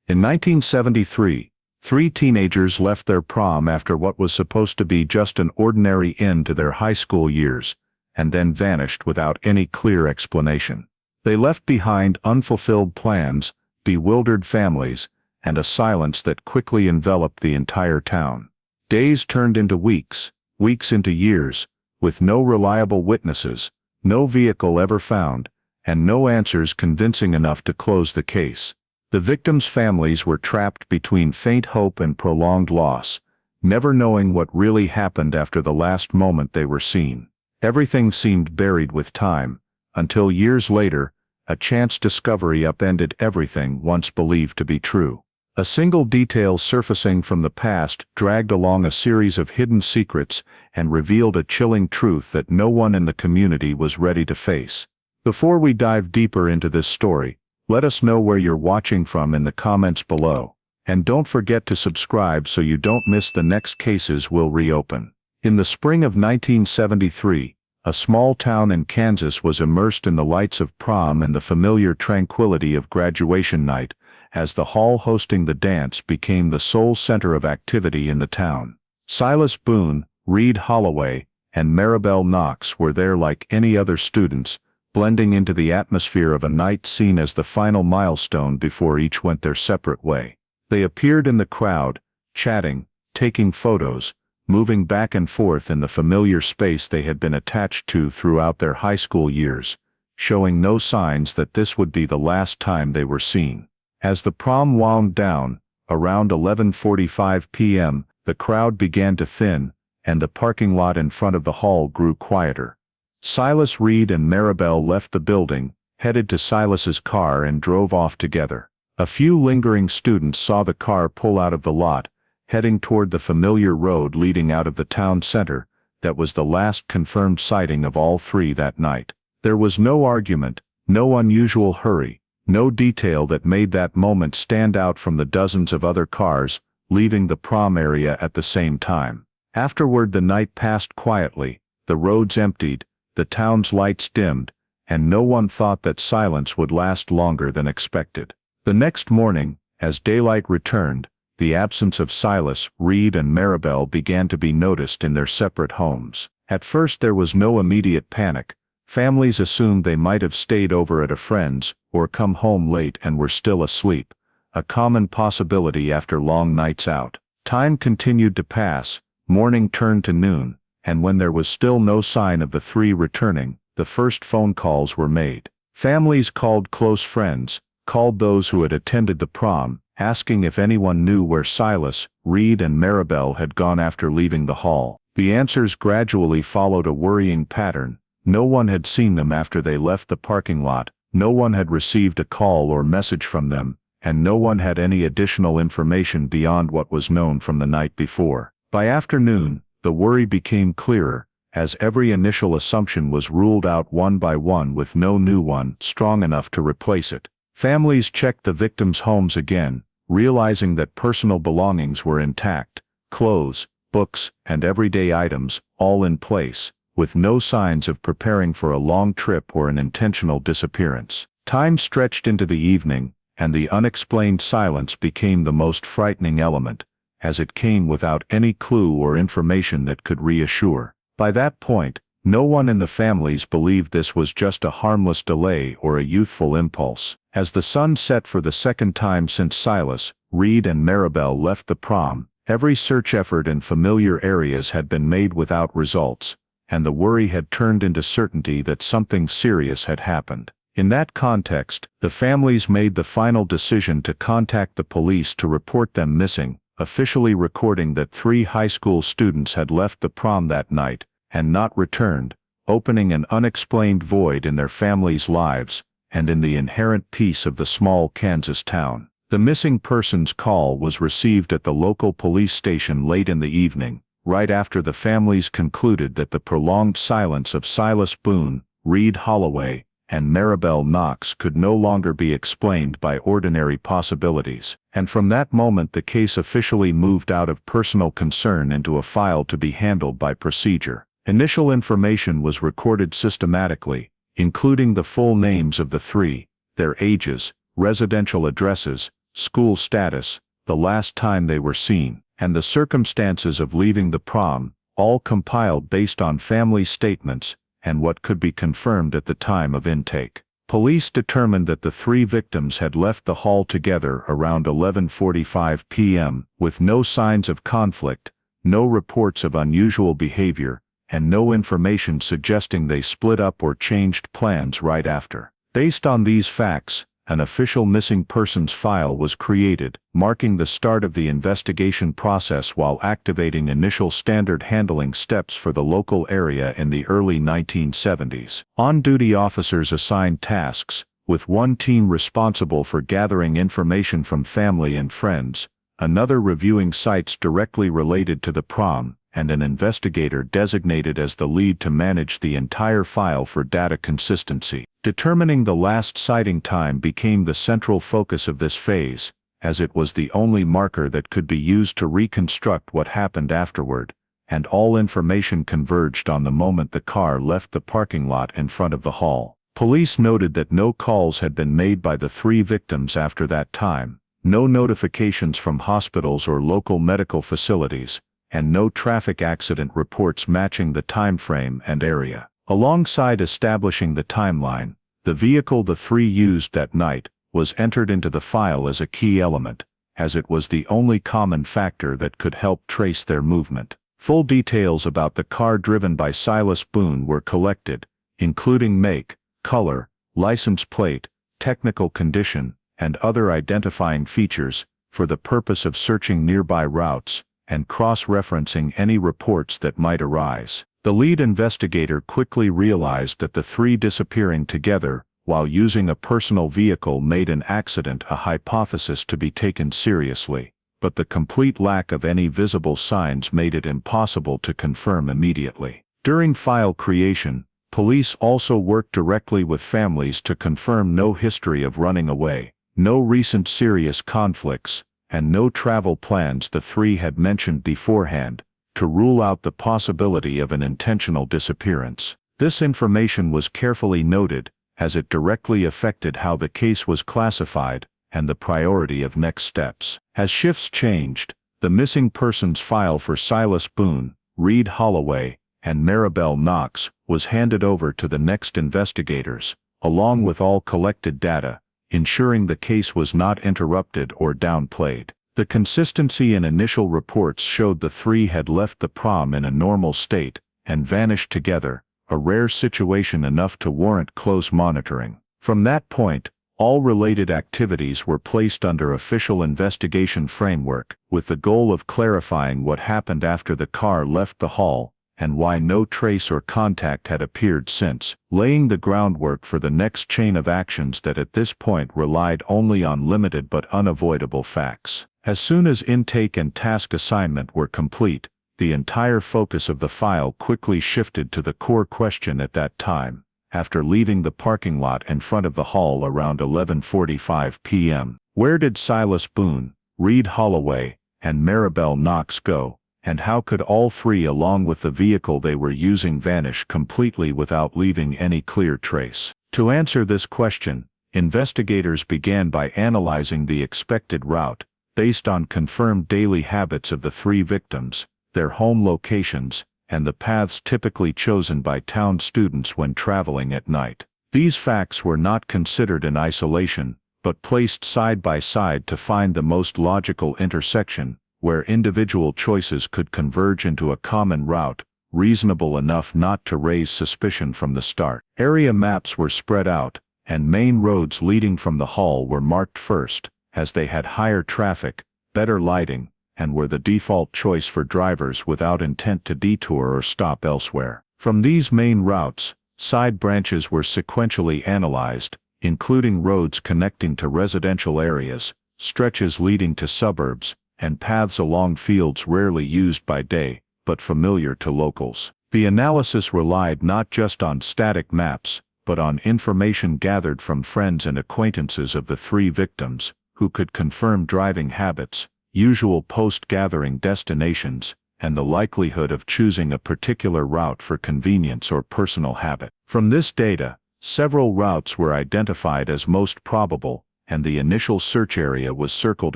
In 1973, three teenagers left their prom after what was supposed to be just an ordinary end to their high school years, and then vanished without any clear explanation. They left behind unfulfilled plans, bewildered families, and a silence that quickly enveloped the entire town. Days turned into weeks, weeks into years, with no reliable witnesses, no vehicle ever found, and no answers convincing enough to close the case. The victims' families were trapped between faint hope and prolonged loss, never knowing what really happened after the last moment they were seen. Everything seemed buried with time, until years later, a chance discovery upended everything once believed to be true. A single detail surfacing from the past dragged along a series of hidden secrets and revealed a chilling truth that no one in the community was ready to face. Before we dive deeper into this story, let us know where you're watching from in the comments below. And don't forget to subscribe so you don't miss the next cases we'll reopen. In the spring of 1973, a small town in Kansas was immersed in the lights of prom and the familiar tranquility of graduation night, as the hall hosting the dance became the sole center of activity in the town. Silas Boone, Reed Holloway, and Maribel Knox were there like any other students, blending into the atmosphere of a night seen as the final milestone before each went their separate way. They appeared in the crowd, chatting, taking photos, moving back and forth in the familiar space they had been attached to throughout their high school years, showing no signs that this would be the last time they were seen. As the prom wound down, around 11:45 p.m., the crowd began to thin, and the parking lot in front of the hall grew quieter. Silas, Reed, and Maribel left the building, headed to Silas's car and drove off together. A few lingering students saw the car pull out of the lot, heading toward the familiar road leading out of the town center. That was the last confirmed sighting of all three that night. There was no argument, no unusual hurry, no detail that made that moment stand out from the dozens of other cars leaving the prom area at the same time. Afterward, the night passed quietly, the roads emptied, the town's lights dimmed, and no one thought that silence would last longer than expected. The next morning, as daylight returned, the absence of Silas, Reed, and Maribel began to be noticed in their separate homes. At first there was no immediate panic. Families assumed they might have stayed over at a friend's, or come home late and were still asleep, a common possibility after long nights out. Time continued to pass, morning turned to noon, and when there was still no sign of the three returning, the first phone calls were made. Families called close friends, called those who had attended the prom, asking if anyone knew where Silas, Reed, and Maribel had gone after leaving the hall. The answers gradually followed a worrying pattern. No one had seen them after they left the parking lot, no one had received a call or message from them, and no one had any additional information beyond what was known from the night before. By afternoon, the worry became clearer, as every initial assumption was ruled out one by one with no new one strong enough to replace it. Families checked the victims' homes again, realizing that personal belongings were intact, clothes, books, and everyday items, all in place, with no signs of preparing for a long trip or an intentional disappearance. Time stretched into the evening, and the unexplained silence became the most frightening element, as it came without any clue or information that could reassure. By that point, no one in the families believed this was just a harmless delay or a youthful impulse. As the sun set for the second time since Silas, Reed, and Maribel left the prom, every search effort in familiar areas had been made without results, and the worry had turned into certainty that something serious had happened. In that context, the families made the final decision to contact the police to report them missing, officially recording that 3 high school students had left the prom that night and not returned, opening an unexplained void in their families' lives and in the inherent peace of the small Kansas town. The missing persons call was received at the local police station late in the evening, right after the families concluded that the prolonged silence of Silas Boone, Reed Holloway, and Maribel Knox could no longer be explained by ordinary possibilities. And from that moment the case officially moved out of personal concern into a file to be handled by procedure. Initial information was recorded systematically, including the full names of the 3, their ages, residential addresses, school status, the last time they were seen, and the circumstances of leaving the prom, all compiled based on family statements and what could be confirmed at the time of intake. Police determined that the three victims had left the hall together around 11:45 p.m. with no signs of conflict, no reports of unusual behavior, and no information suggesting they split up or changed plans right after. Based on these facts, an official missing persons file was created, marking the start of the investigation process while activating initial standard handling steps for the local area in the early 1970s. On-duty officers assigned tasks, with one team responsible for gathering information from family and friends, another reviewing sites directly related to the prom, and an investigator designated as the lead to manage the entire file for data consistency. Determining the last sighting time became the central focus of this phase, as it was the only marker that could be used to reconstruct what happened afterward, and all information converged on the moment the car left the parking lot in front of the hall. Police noted that no calls had been made by the three victims after that time, no notifications from hospitals or local medical facilities, and no traffic accident reports matching the time frame and area. Alongside establishing the timeline, the vehicle the three used that night was entered into the file as a key element, as it was the only common factor that could help trace their movement. Full details about the car driven by Silas Boone were collected, including make, color, license plate, technical condition, and other identifying features, for the purpose of searching nearby routes and cross-referencing any reports that might arise. The lead investigator quickly realized that the three disappearing together while using a personal vehicle made an accident a hypothesis to be taken seriously, but the complete lack of any visible signs made it impossible to confirm immediately. During file creation, police also worked directly with families to confirm no history of running away, no recent serious conflicts, and no travel plans the three had mentioned beforehand, to rule out the possibility of an intentional disappearance. This information was carefully noted, as it directly affected how the case was classified and the priority of next steps. As shifts changed, the missing persons file for Silas Boone, Reed Holloway, and Maribel Knox was handed over to the next investigators, along with all collected data, ensuring the case was not interrupted or downplayed. The consistency in initial reports showed the three had left the prom in a normal state and vanished together, a rare situation enough to warrant close monitoring. From that point, all related activities were placed under official investigation framework, with the goal of clarifying what happened after the car left the hall and why no trace or contact had appeared since, laying the groundwork for the next chain of actions that at this point relied only on limited but unavoidable facts. As soon as intake and task assignment were complete, the entire focus of the file quickly shifted to the core question at that time. After leaving the parking lot in front of the hall around 11:45 p.m., where did Silas Boone, Reed Holloway, and Maribel Knox go, and how could all three along with the vehicle they were using vanish completely without leaving any clear trace? To answer this question, investigators began by analyzing the expected route, based on confirmed daily habits of the three victims, their home locations, and the paths typically chosen by town students when traveling at night. These facts were not considered in isolation, but placed side by side to find the most logical intersection, where individual choices could converge into a common route, reasonable enough not to raise suspicion from the start. Area maps were spread out, and main roads leading from the hall were marked first, as they had higher traffic, better lighting, and were the default choice for drivers without intent to detour or stop elsewhere. From these main routes, side branches were sequentially analyzed, including roads connecting to residential areas, stretches leading to suburbs, and paths along fields rarely used by day, but familiar to locals. The analysis relied not just on static maps, but on information gathered from friends and acquaintances of the three victims, who could confirm driving habits, usual post-gathering destinations, and the likelihood of choosing a particular route for convenience or personal habit. From this data, several routes were identified as most probable, and the initial search area was circled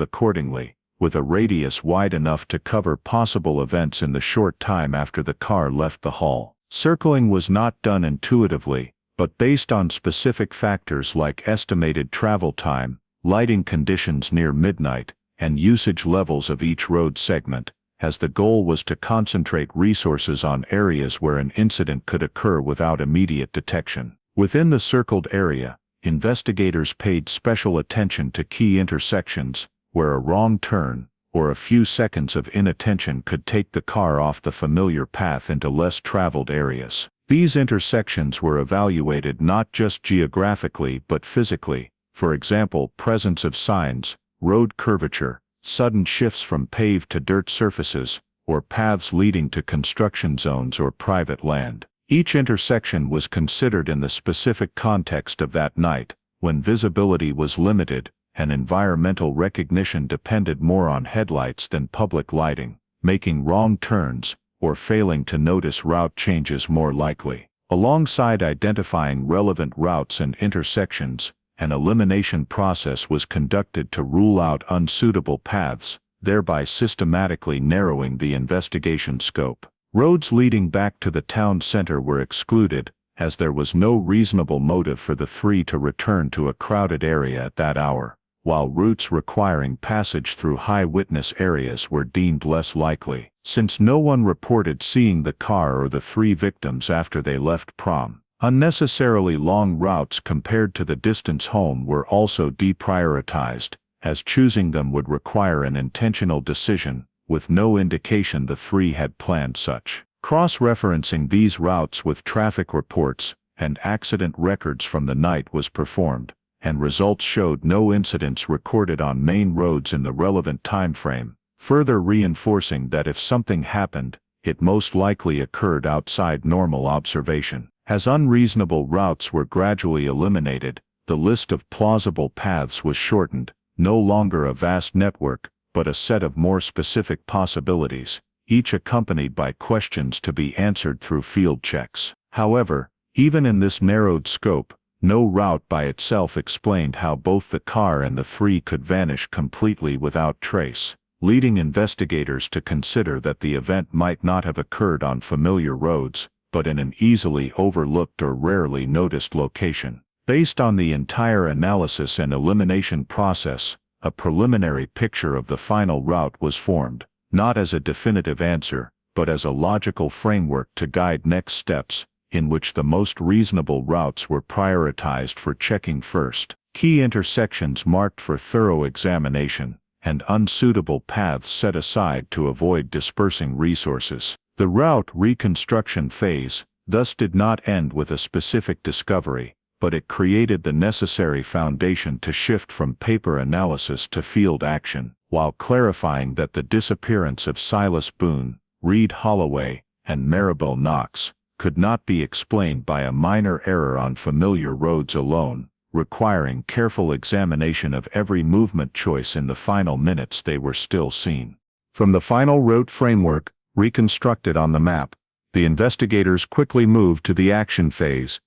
accordingly, with a radius wide enough to cover possible events in the short time after the car left the hall. Circling was not done intuitively, but based on specific factors like estimated travel time, lighting conditions near midnight, and usage levels of each road segment, as the goal was to concentrate resources on areas where an incident could occur without immediate detection. Within the circled area, investigators paid special attention to key intersections, where a wrong turn, or a few seconds of inattention could take the car off the familiar path into less traveled areas. These intersections were evaluated not just geographically but physically, for example, presence of signs, road curvature, sudden shifts from paved to dirt surfaces, or paths leading to construction zones or private land. Each intersection was considered in the specific context of that night, when visibility was limited, and environmental recognition depended more on headlights than public lighting, making wrong turns, or failing to notice route changes more likely. Alongside identifying relevant routes and intersections, an elimination process was conducted to rule out unsuitable paths, thereby systematically narrowing the investigation scope. Roads leading back to the town center were excluded, as there was no reasonable motive for the three to return to a crowded area at that hour, while routes requiring passage through high-witness areas were deemed less likely, since no one reported seeing the car or the three victims after they left prom. Unnecessarily long routes compared to the distance home were also deprioritized, as choosing them would require an intentional decision, with no indication the three had planned such. Cross-referencing these routes with traffic reports and accident records from the night was performed, and results showed no incidents recorded on main roads in the relevant time frame, further reinforcing that if something happened, it most likely occurred outside normal observation. As unreasonable routes were gradually eliminated, the list of plausible paths was shortened, no longer a vast network, but a set of more specific possibilities, each accompanied by questions to be answered through field checks. However, even in this narrowed scope, no route by itself explained how both the car and the three could vanish completely without trace, leading investigators to consider that the event might not have occurred on familiar roads, but in an easily overlooked or rarely noticed location. Based on the entire analysis and elimination process, a preliminary picture of the final route was formed, not as a definitive answer, but as a logical framework to guide next steps, in which the most reasonable routes were prioritized for checking first, key intersections marked for thorough examination, and unsuitable paths set aside to avoid dispersing resources. The route reconstruction phase thus did not end with a specific discovery, but it created the necessary foundation to shift from paper analysis to field action, while clarifying that the disappearance of Silas Boone, Reed Holloway, and Maribel Knox could not be explained by a minor error on familiar roads alone, requiring careful examination of every movement choice in the final minutes they were still seen. From the final route framework, reconstructed on the map, the investigators quickly moved to the action phase,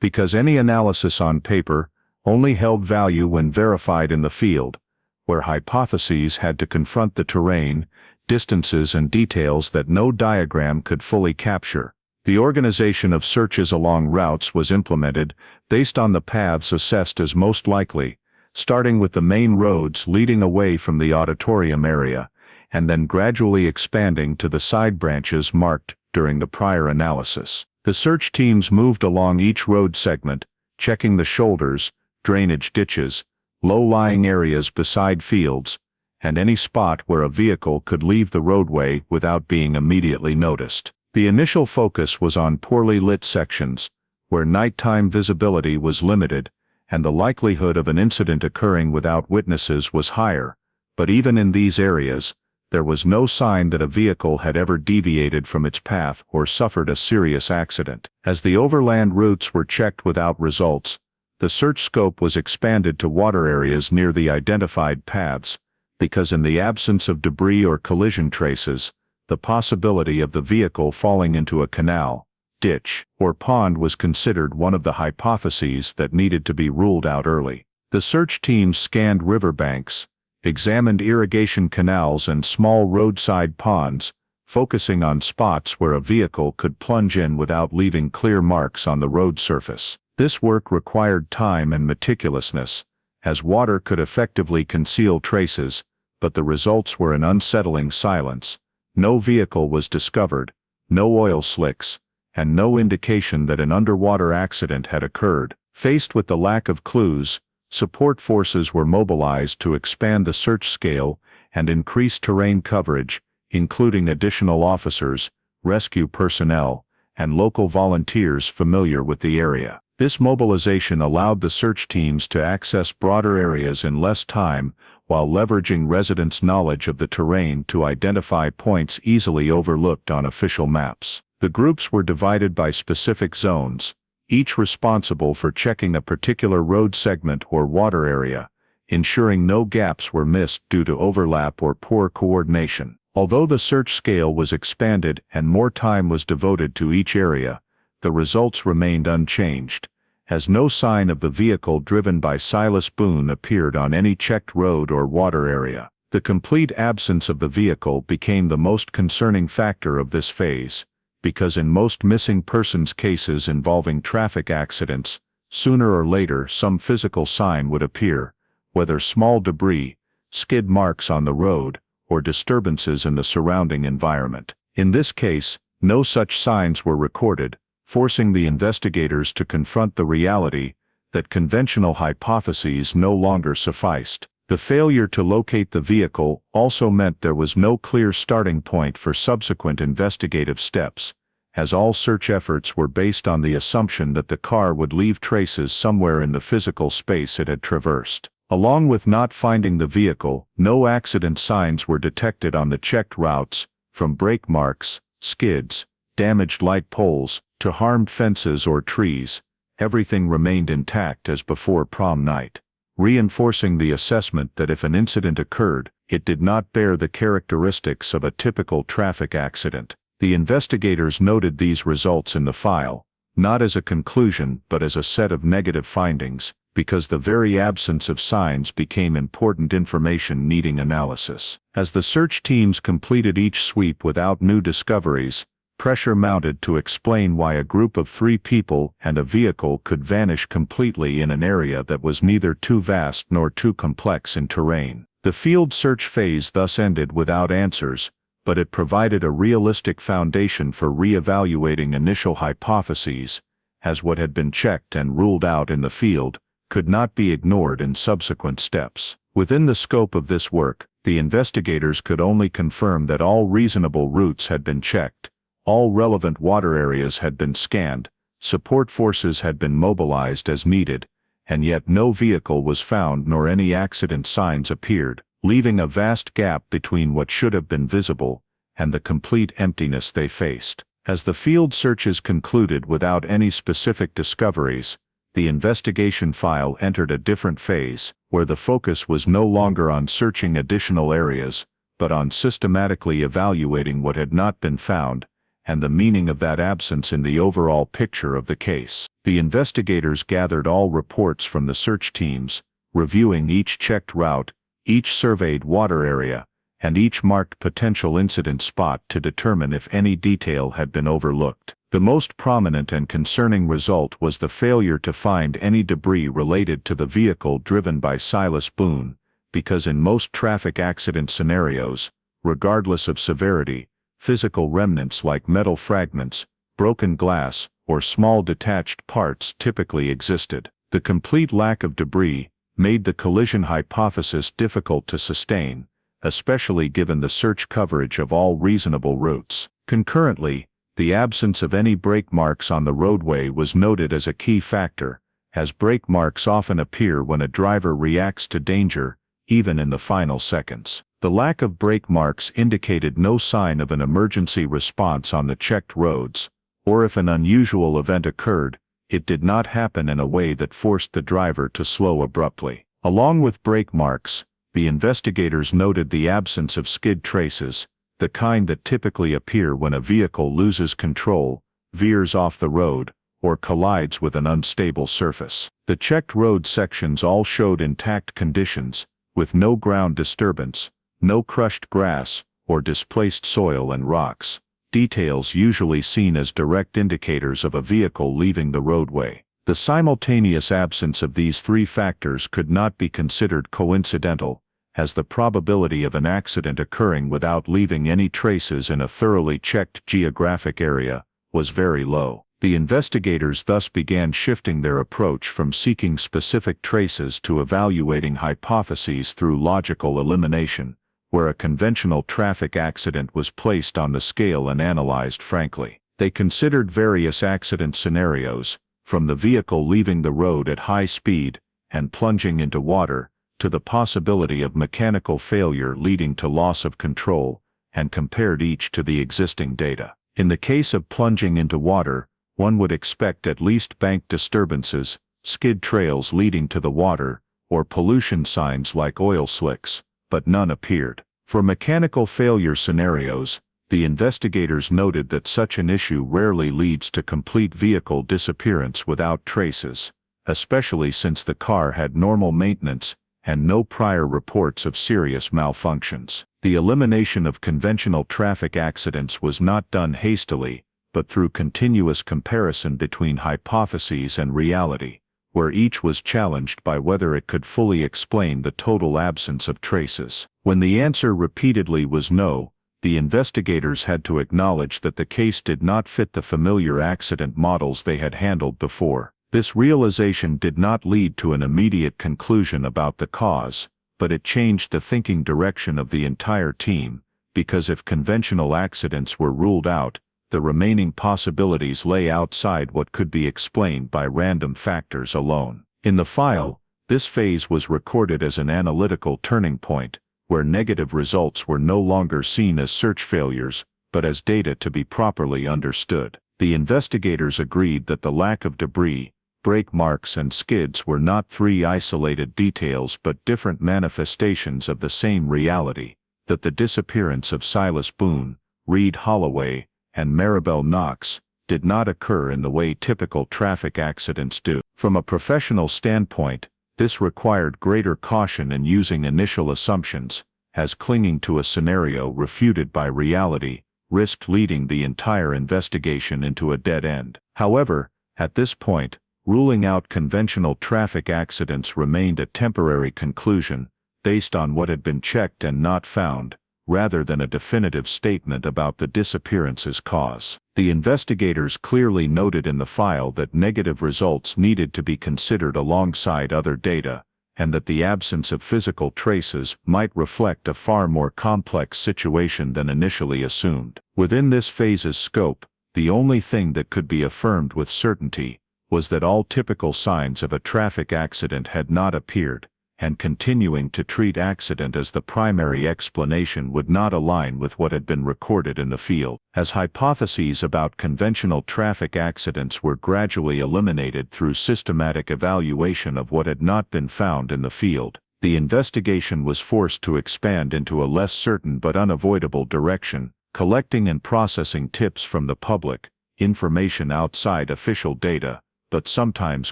because any analysis on paper only held value when verified in the field, where hypotheses had to confront the terrain, distances and details that no diagram could fully capture. The organization of searches along routes was implemented based on the paths assessed as most likely, starting with the main roads leading away from the auditorium area, and then gradually expanding to the side branches marked during the prior analysis. The search teams moved along each road segment, checking the shoulders, drainage ditches, low-lying areas beside fields, and any spot where a vehicle could leave the roadway without being immediately noticed. The initial focus was on poorly lit sections, where nighttime visibility was limited, and the likelihood of an incident occurring without witnesses was higher, but even in these areas, there was no sign that a vehicle had ever deviated from its path or suffered a serious accident. As the overland routes were checked without results, the search scope was expanded to water areas near the identified paths, because in the absence of debris or collision traces, the possibility of the vehicle falling into a canal, ditch, or pond was considered one of the hypotheses that needed to be ruled out early. The search teams scanned riverbanks, examined irrigation canals and small roadside ponds, focusing on spots where a vehicle could plunge in without leaving clear marks on the road surface. This work required time and meticulousness, as water could effectively conceal traces, but the results were an unsettling silence. No vehicle was discovered, no oil slicks, and no indication that an underwater accident had occurred. Faced with the lack of clues, support forces were mobilized to expand the search scale and increase terrain coverage, including additional officers, rescue personnel, and local volunteers familiar with the area. This mobilization allowed the search teams to access broader areas in less time, while leveraging residents' knowledge of the terrain to identify points easily overlooked on official maps. The groups were divided by specific zones, each responsible for checking a particular road segment or water area, ensuring no gaps were missed due to overlap or poor coordination. Although the search scale was expanded and more time was devoted to each area, the results remained unchanged, as no sign of the vehicle driven by Silas Boone appeared on any checked road or water area. The complete absence of the vehicle became the most concerning factor of this phase, because in most missing persons cases involving traffic accidents, sooner or later some physical sign would appear, whether small debris, skid marks on the road, or disturbances in the surrounding environment. In this case, no such signs were recorded, forcing the investigators to confront the reality that conventional hypotheses no longer sufficed. The failure to locate the vehicle also meant there was no clear starting point for subsequent investigative steps, as all search efforts were based on the assumption that the car would leave traces somewhere in the physical space it had traversed. Along with not finding the vehicle, no accident signs were detected on the checked routes, from brake marks, skids, damaged light poles, to harmed fences or trees. Everything remained intact as before prom night, reinforcing the assessment that if an incident occurred, it did not bear the characteristics of a typical traffic accident. The investigators noted these results in the file, not as a conclusion but as a set of negative findings, because the very absence of signs became important information needing analysis. As the search teams completed each sweep without new discoveries, pressure mounted to explain why a group of 3 people and a vehicle could vanish completely in an area that was neither too vast nor too complex in terrain. The field search phase thus ended without answers, but it provided a realistic foundation for re-evaluating initial hypotheses, as what had been checked and ruled out in the field could not be ignored in subsequent steps. Within the scope of this work, the investigators could only confirm that all reasonable routes had been checked, all relevant water areas had been scanned, support forces had been mobilized as needed, and yet no vehicle was found nor any accident signs appeared, leaving a vast gap between what should have been visible and the complete emptiness they faced. As the field searches concluded without any specific discoveries, the investigation file entered a different phase, where the focus was no longer on searching additional areas, but on systematically evaluating what had not been found, and the meaning of that absence in the overall picture of the case. The investigators gathered all reports from the search teams, reviewing each checked route, each surveyed water area, and each marked potential incident spot to determine if any detail had been overlooked. The most prominent and concerning result was the failure to find any debris related to the vehicle driven by Silas Boone, because in most traffic accident scenarios, regardless of severity, physical remnants like metal fragments, broken glass, or small detached parts typically existed. The complete lack of debris made the collision hypothesis difficult to sustain, especially given the search coverage of all reasonable routes. Concurrently, the absence of any brake marks on the roadway was noted as a key factor, as brake marks often appear when a driver reacts to danger, even in the final seconds. The lack of brake marks indicated no sign of an emergency response on the checked roads, or if an unusual event occurred, it did not happen in a way that forced the driver to slow abruptly. Along with brake marks, the investigators noted the absence of skid traces, the kind that typically appear when a vehicle loses control, veers off the road, or collides with an unstable surface. The checked road sections all showed intact conditions, with no ground disturbance, no crushed grass, or displaced soil and rocks, details usually seen as direct indicators of a vehicle leaving the roadway. The simultaneous absence of these three factors could not be considered coincidental, as the probability of an accident occurring without leaving any traces in a thoroughly checked geographic area was very low. The investigators thus began shifting their approach from seeking specific traces to evaluating hypotheses through logical elimination, where a conventional traffic accident was placed on the scale and analyzed frankly. They considered various accident scenarios, from the vehicle leaving the road at high speed and plunging into water, to the possibility of mechanical failure leading to loss of control, and compared each to the existing data. In the case of plunging into water, one would expect at least bank disturbances, skid trails leading to the water, or pollution signs like oil slicks, but none appeared. For mechanical failure scenarios, the investigators noted that such an issue rarely leads to complete vehicle disappearance without traces, especially since the car had normal maintenance and no prior reports of serious malfunctions. The elimination of conventional traffic accidents was not done hastily, but through continuous comparison between hypotheses and reality, where each was challenged by whether it could fully explain the total absence of traces. When the answer repeatedly was no, the investigators had to acknowledge that the case did not fit the familiar accident models they had handled before. This realization did not lead to an immediate conclusion about the cause, but it changed the thinking direction of the entire team, because if conventional accidents were ruled out, the remaining possibilities lay outside what could be explained by random factors alone. In the file, this phase was recorded as an analytical turning point, where negative results were no longer seen as search failures, but as data to be properly understood. The investigators agreed that the lack of debris, brake marks and skids were not three isolated details but different manifestations of the same reality, that the disappearance of Silas Boone, Reed Holloway, and Maribel Knox did not occur in the way typical traffic accidents do. From a professional standpoint, this required greater caution in using initial assumptions, as clinging to a scenario refuted by reality risked leading the entire investigation into a dead end. However, at this point, ruling out conventional traffic accidents remained a temporary conclusion, based on what had been checked and not found, rather than a definitive statement about the disappearance's cause. The investigators clearly noted in the file that negative results needed to be considered alongside other data, and that the absence of physical traces might reflect a far more complex situation than initially assumed. Within this phase's scope, the only thing that could be affirmed with certainty was that all typical signs of a traffic accident had not appeared, and continuing to treat accident as the primary explanation would not align with what had been recorded in the field. As hypotheses about conventional traffic accidents were gradually eliminated through systematic evaluation of what had not been found in the field, the investigation was forced to expand into a less certain but unavoidable direction, collecting and processing tips from the public, information outside official data, but sometimes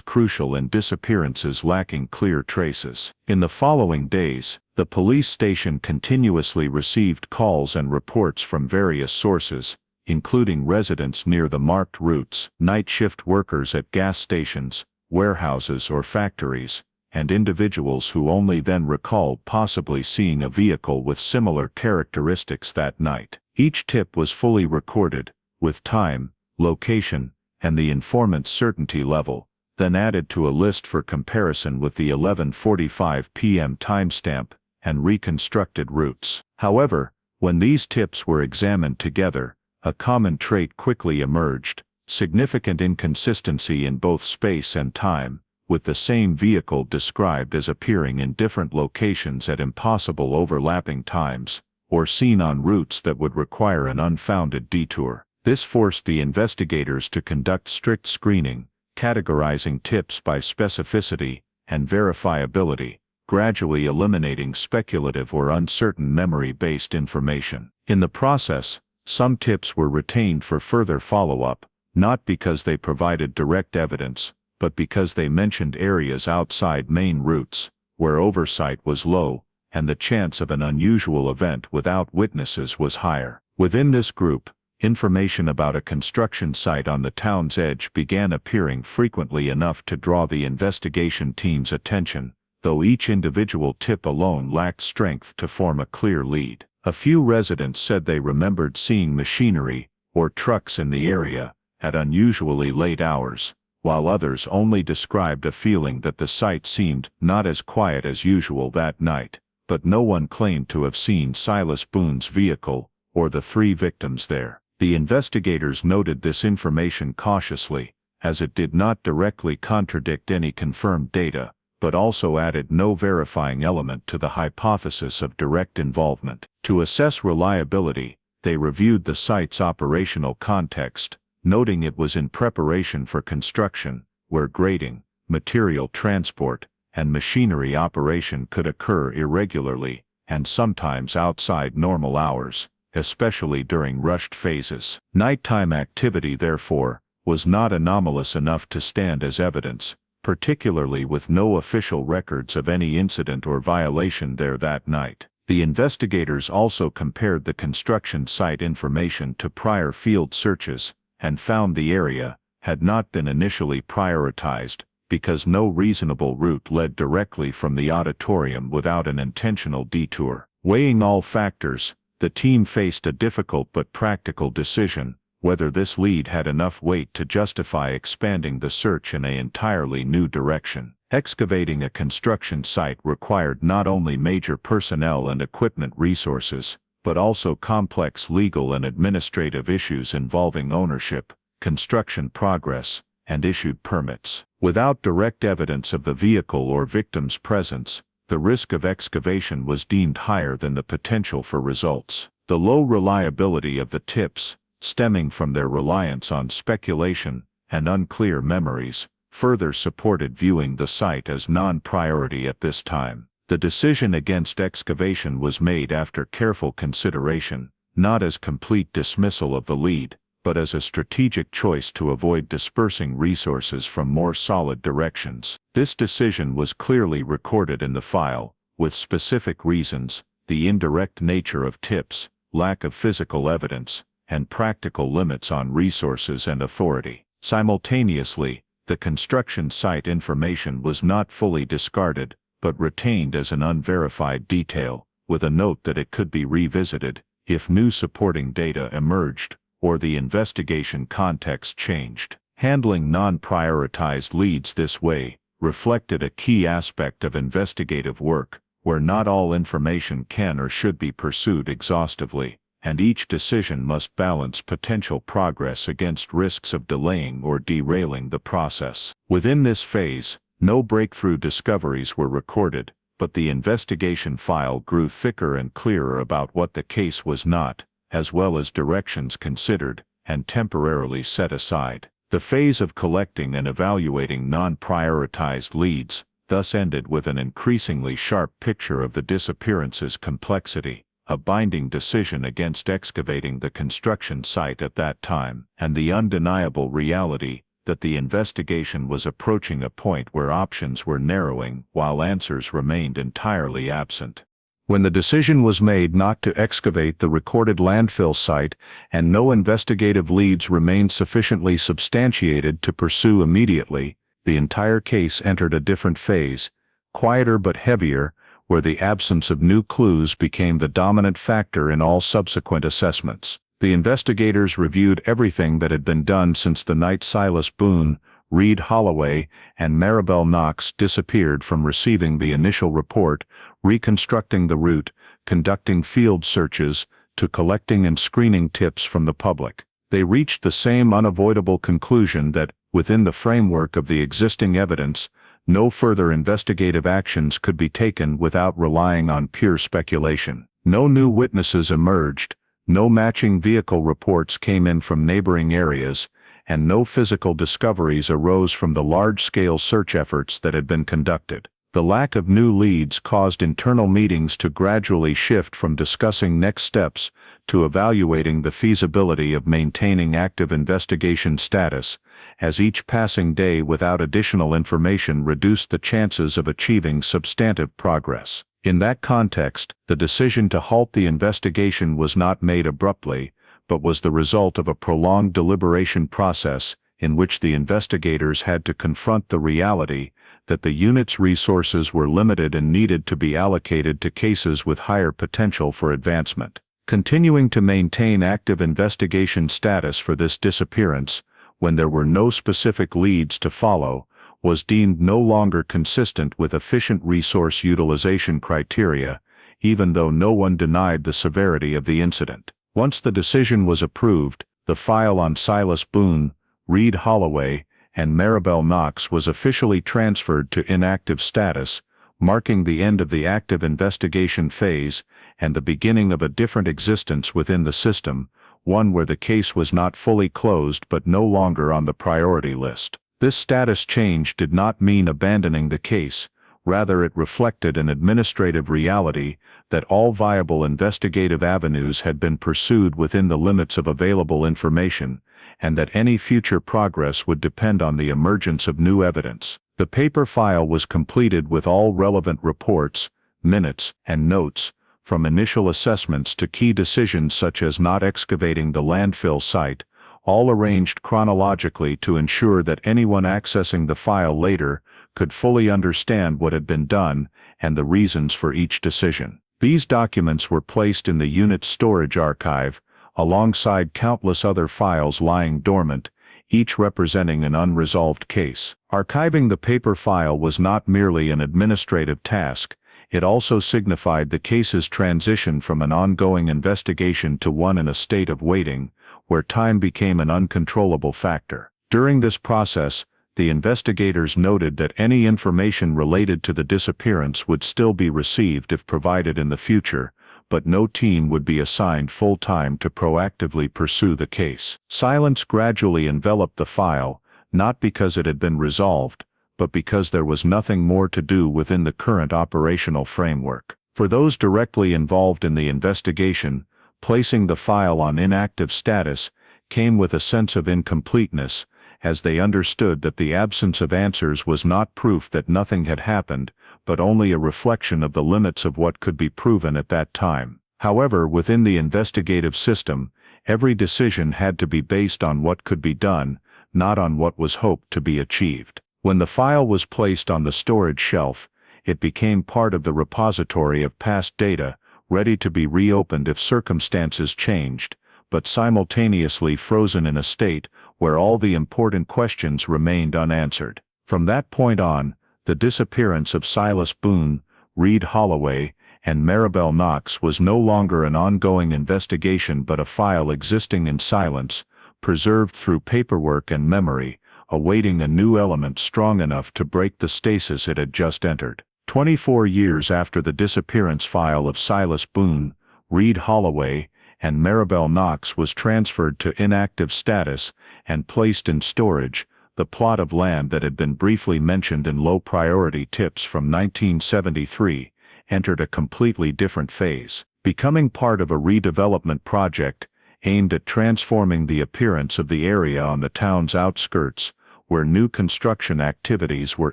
crucial in disappearances lacking clear traces. In the following days, the police station continuously received calls and reports from various sources, including residents near the marked routes, night shift workers at gas stations, warehouses or factories, and individuals who only then recalled possibly seeing a vehicle with similar characteristics that night. Each tip was fully recorded, with time, location, and the informant's certainty level, then added to a list for comparison with the 11:45 p.m. timestamp and reconstructed routes. However, when these tips were examined together, a common trait quickly emerged: significant inconsistency in both space and time, with the same vehicle described as appearing in different locations at impossible overlapping times, or seen on routes that would require an unfounded detour. This forced the investigators to conduct strict screening, categorizing tips by specificity and verifiability, gradually eliminating speculative or uncertain memory-based information. In the process, some tips were retained for further follow-up, not because they provided direct evidence, but because they mentioned areas outside main routes, where oversight was low, and the chance of an unusual event without witnesses was higher. Within this group, information about a construction site on the town's edge began appearing frequently enough to draw the investigation team's attention, though each individual tip alone lacked strength to form a clear lead. A few residents said they remembered seeing machinery or trucks in the area at unusually late hours, while others only described a feeling that the site seemed not as quiet as usual that night. But no one claimed to have seen Silas Boone's vehicle or the 3 victims there. The investigators noted this information cautiously, as it did not directly contradict any confirmed data, but also added no verifying element to the hypothesis of direct involvement. To assess reliability, they reviewed the site's operational context, noting it was in preparation for construction, where grading, material transport, and machinery operation could occur irregularly, and sometimes outside normal hours, especially during rushed phases. Nighttime activity, therefore, was not anomalous enough to stand as evidence, particularly with no official records of any incident or violation there that night. The investigators also compared the construction site information to prior field searches, and found the area had not been initially prioritized, because no reasonable route led directly from the auditorium without an intentional detour. Weighing all factors, the team faced a difficult but practical decision: whether this lead had enough weight to justify expanding the search in an entirely new direction. Excavating a construction site required not only major personnel and equipment resources, but also complex legal and administrative issues involving ownership, construction progress, and issued permits. Without direct evidence of the vehicle or victim's presence, the risk of excavation was deemed higher than the potential for results. The low reliability of the tips, stemming from their reliance on speculation and unclear memories, further supported viewing the site as non-priority at this time. The decision against excavation was made after careful consideration, not as complete dismissal of the lead, but as a strategic choice to avoid dispersing resources from more solid directions. This decision was clearly recorded in the file, with specific reasons: the indirect nature of tips, lack of physical evidence, and practical limits on resources and authority. Simultaneously, the construction site information was not fully discarded, but retained as an unverified detail, with a note that it could be revisited if new supporting data emerged or the investigation context changed. Handling non-prioritized leads this way reflected a key aspect of investigative work, where not all information can or should be pursued exhaustively, and each decision must balance potential progress against risks of delaying or derailing the process. Within this phase, no breakthrough discoveries were recorded, but the investigation file grew thicker and clearer about what the case was not, as well as directions considered and temporarily set aside. The phase of collecting and evaluating non-prioritized leads thus ended with an increasingly sharp picture of the disappearances' complexity, a binding decision against excavating the construction site at that time, and the undeniable reality that the investigation was approaching a point where options were narrowing while answers remained entirely absent. When the decision was made not to excavate the recorded landfill site and no investigative leads remained sufficiently substantiated to pursue immediately, the entire case entered a different phase, quieter but heavier, where the absence of new clues became the dominant factor in all subsequent assessments. The investigators reviewed everything that had been done since the night Silas Boone, Reed Holloway, and Maribel Knox disappeared from receiving the initial report, reconstructing the route, conducting field searches, to collecting and screening tips from the public. They reached the same unavoidable conclusion that, within the framework of the existing evidence, no further investigative actions could be taken without relying on pure speculation. No new witnesses emerged, no matching vehicle reports came in from neighboring areas, and no physical discoveries arose from the large-scale search efforts that had been conducted. The lack of new leads caused internal meetings to gradually shift from discussing next steps to evaluating the feasibility of maintaining active investigation status, as each passing day without additional information reduced the chances of achieving substantive progress. In that context, the decision to halt the investigation was not made abruptly, but was the result of a prolonged deliberation process in which the investigators had to confront the reality that the unit's resources were limited and needed to be allocated to cases with higher potential for advancement. Continuing to maintain active investigation status for this disappearance, when there were no specific leads to follow, was deemed no longer consistent with efficient resource utilization criteria, even though no one denied the severity of the incident. Once the decision was approved, the file on Silas Boone, Reed Holloway, and Maribel Knox was officially transferred to inactive status, marking the end of the active investigation phase and the beginning of a different existence within the system, one where the case was not fully closed but no longer on the priority list. This status change did not mean abandoning the case. Rather, it reflected an administrative reality that all viable investigative avenues had been pursued within the limits of available information, and that any future progress would depend on the emergence of new evidence. The paper file was completed with all relevant reports, minutes, and notes, from initial assessments to key decisions such as not excavating the landfill site, all arranged chronologically to ensure that anyone accessing the file later could fully understand what had been done and the reasons for each decision. These documents were placed in the unit's storage archive, alongside countless other files lying dormant, each representing an unresolved case. Archiving the paper file was not merely an administrative task, it also signified the case's transition from an ongoing investigation to one in a state of waiting, where time became an uncontrollable factor. During this process, the investigators noted that any information related to the disappearance would still be received if provided in the future, but no team would be assigned full-time to proactively pursue the case. Silence gradually enveloped the file, not because it had been resolved, but because there was nothing more to do within the current operational framework. For those directly involved in the investigation, placing the file on inactive status came with a sense of incompleteness, as they understood that the absence of answers was not proof that nothing had happened, but only a reflection of the limits of what could be proven at that time. However, within the investigative system, every decision had to be based on what could be done, not on what was hoped to be achieved. When the file was placed on the storage shelf, it became part of the repository of past data, ready to be reopened if circumstances changed, but simultaneously frozen in a state where all the important questions remained unanswered. From that point on, the disappearance of Silas Boone, Reed Holloway, and Maribel Knox was no longer an ongoing investigation but a file existing in silence, preserved through paperwork and memory, awaiting a new element strong enough to break the stasis it had just entered. 24 years after the disappearance file of Silas Boone, Reed Holloway, and Maribel Knox was transferred to inactive status and placed in storage, the plot of land that had been briefly mentioned in low-priority tips from 1973 entered a completely different phase, becoming part of a redevelopment project aimed at transforming the appearance of the area on the town's outskirts, where new construction activities were